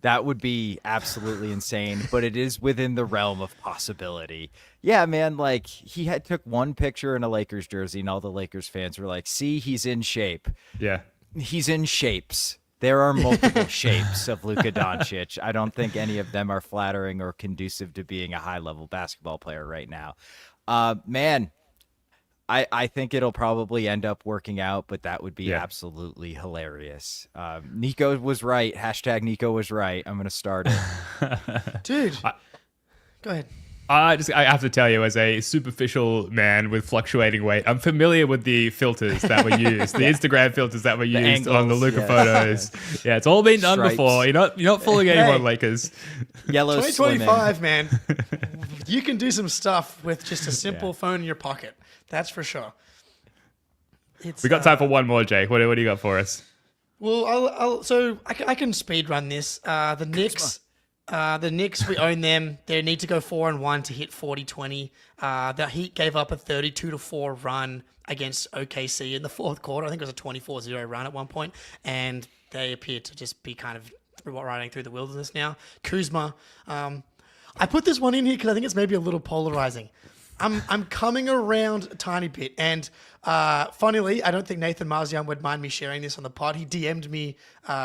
That would be absolutely insane, but it is within the realm of possibility. Yeah, man, like he took one picture in a Lakers jersey and all the Lakers fans were like, see, he's in shape. Yeah. He's in shapes. There are multiple shapes of Luka Doncic. I don't think any of them are flattering or conducive to being a high-level basketball player right now. Man, I think it'll probably end up working out, but that would be absolutely hilarious. Nico was right. # Nico was right. I'm going to start it. Dude, go ahead. I have to tell you, as a superficial man with fluctuating weight, I'm familiar with the filters that were used, the Instagram filters that were used angles, on the Luka photos. Yeah, it's all been done before. You're not fooling anyone, Lakers. Yellow 2025, man. You can do some stuff with just a simple phone in your pocket. That's for sure. We got time for one more, Jake. What do you got for us? Well, I can speed run this. The Knicks, we own them. They need to go 4-1 to hit 40-20. The Heat gave up a 32-4 run against OKC in the fourth quarter. I think it was a 24-0 run at one point, and they appear to just be kind of riding through the wilderness now. Kuzma, I put this one in here because I think it's maybe a little polarizing. I'm coming around a tiny bit, and funnily, I don't think Nathan Marzian would mind me sharing this on the pod. He DM'd me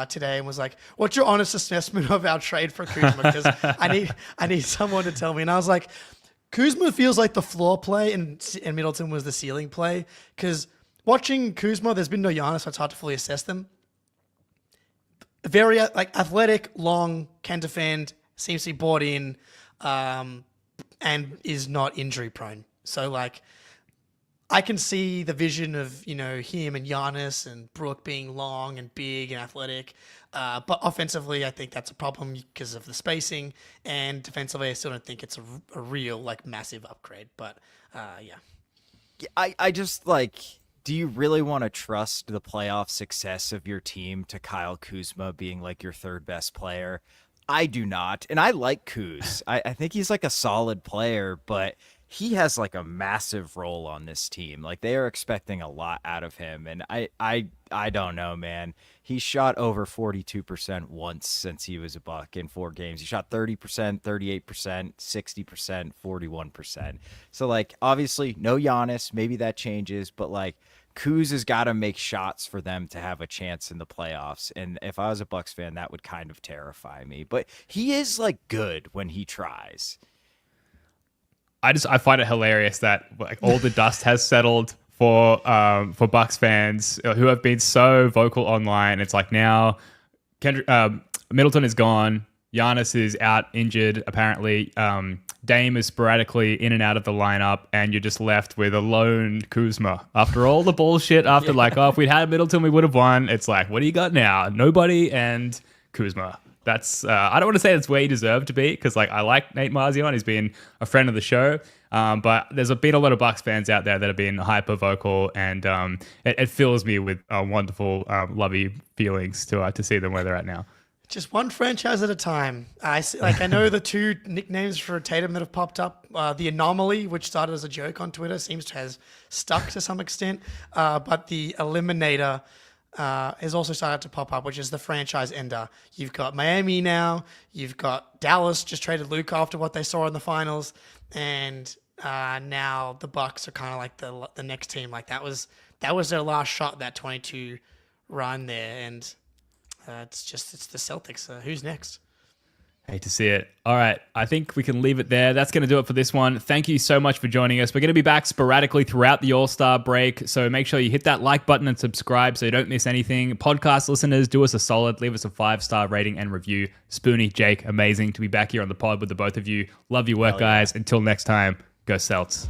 today and was like, "What's your honest assessment of our trade for Kuzma?" Because I need someone to tell me. And I was like, Kuzma feels like the floor play and Middleton was the ceiling play, because watching Kuzma, there's been no Giannis, so it's hard to fully assess them. Very athletic, long, can defend, seems to be bought in, and is not injury prone. So I can see the vision of, him and Giannis and Brook being long and big and athletic. But offensively, I think that's a problem because of the spacing. And defensively, I still don't think it's a real, massive upgrade. But, yeah. I just, do you really want to trust the playoff success of your team to Kyle Kuzma being, your third best player? I do not. And I like Kuz. I think he's, a solid player, but he has a massive role on this team. They are expecting a lot out of him. And I don't know, man. He shot over 42% once since he was a Buck in 4 games. He shot 30%, 38%, 60%, 41%. So obviously no Giannis, maybe that changes, but Kuz has got to make shots for them to have a chance in the playoffs. And if I was a Bucks fan, that would kind of terrify me. But he is good when he tries. I find it hilarious that all the dust has settled for Bucks fans who have been so vocal online. It's now Middleton is gone. Giannis is out injured, apparently. Dame is sporadically in and out of the lineup, and you're just left with a lone Kuzma. After all the bullshit, after if we'd had Middleton, we would have won. It's what do you got now? Nobody and Kuzma. That's I don't want to say that's where he deserved to be, because I like Nate Marzion. He's been a friend of the show. But there's been a lot of Bucks fans out there that have been hyper vocal, and it fills me with wonderful, lovey feelings to see them where they're at now. Just one franchise at a time. I know the 2 nicknames for Tatum that have popped up. The Anomaly, which started as a joke on Twitter, seems to have stuck to some extent. But the Eliminator has also started to pop up, which is the franchise ender. You've got Miami now. You've got Dallas just traded Luka after what they saw in the finals, and now the Bucks are kind of the next team. That was their last shot, that 22 run there, and it's the Celtics. Who's next? Hate to see it. All right, I think we can leave it there. That's going to do it for this one. Thank you so much for joining us. We're going to be back sporadically throughout the All-Star break, so make sure you hit that like button and subscribe so you don't miss anything. Podcast listeners, do us a solid. Leave us a 5-star rating and review. Spoonie, Jake, amazing to be back here on the pod with the both of you. Love your work, guys. Until next time, go Celts.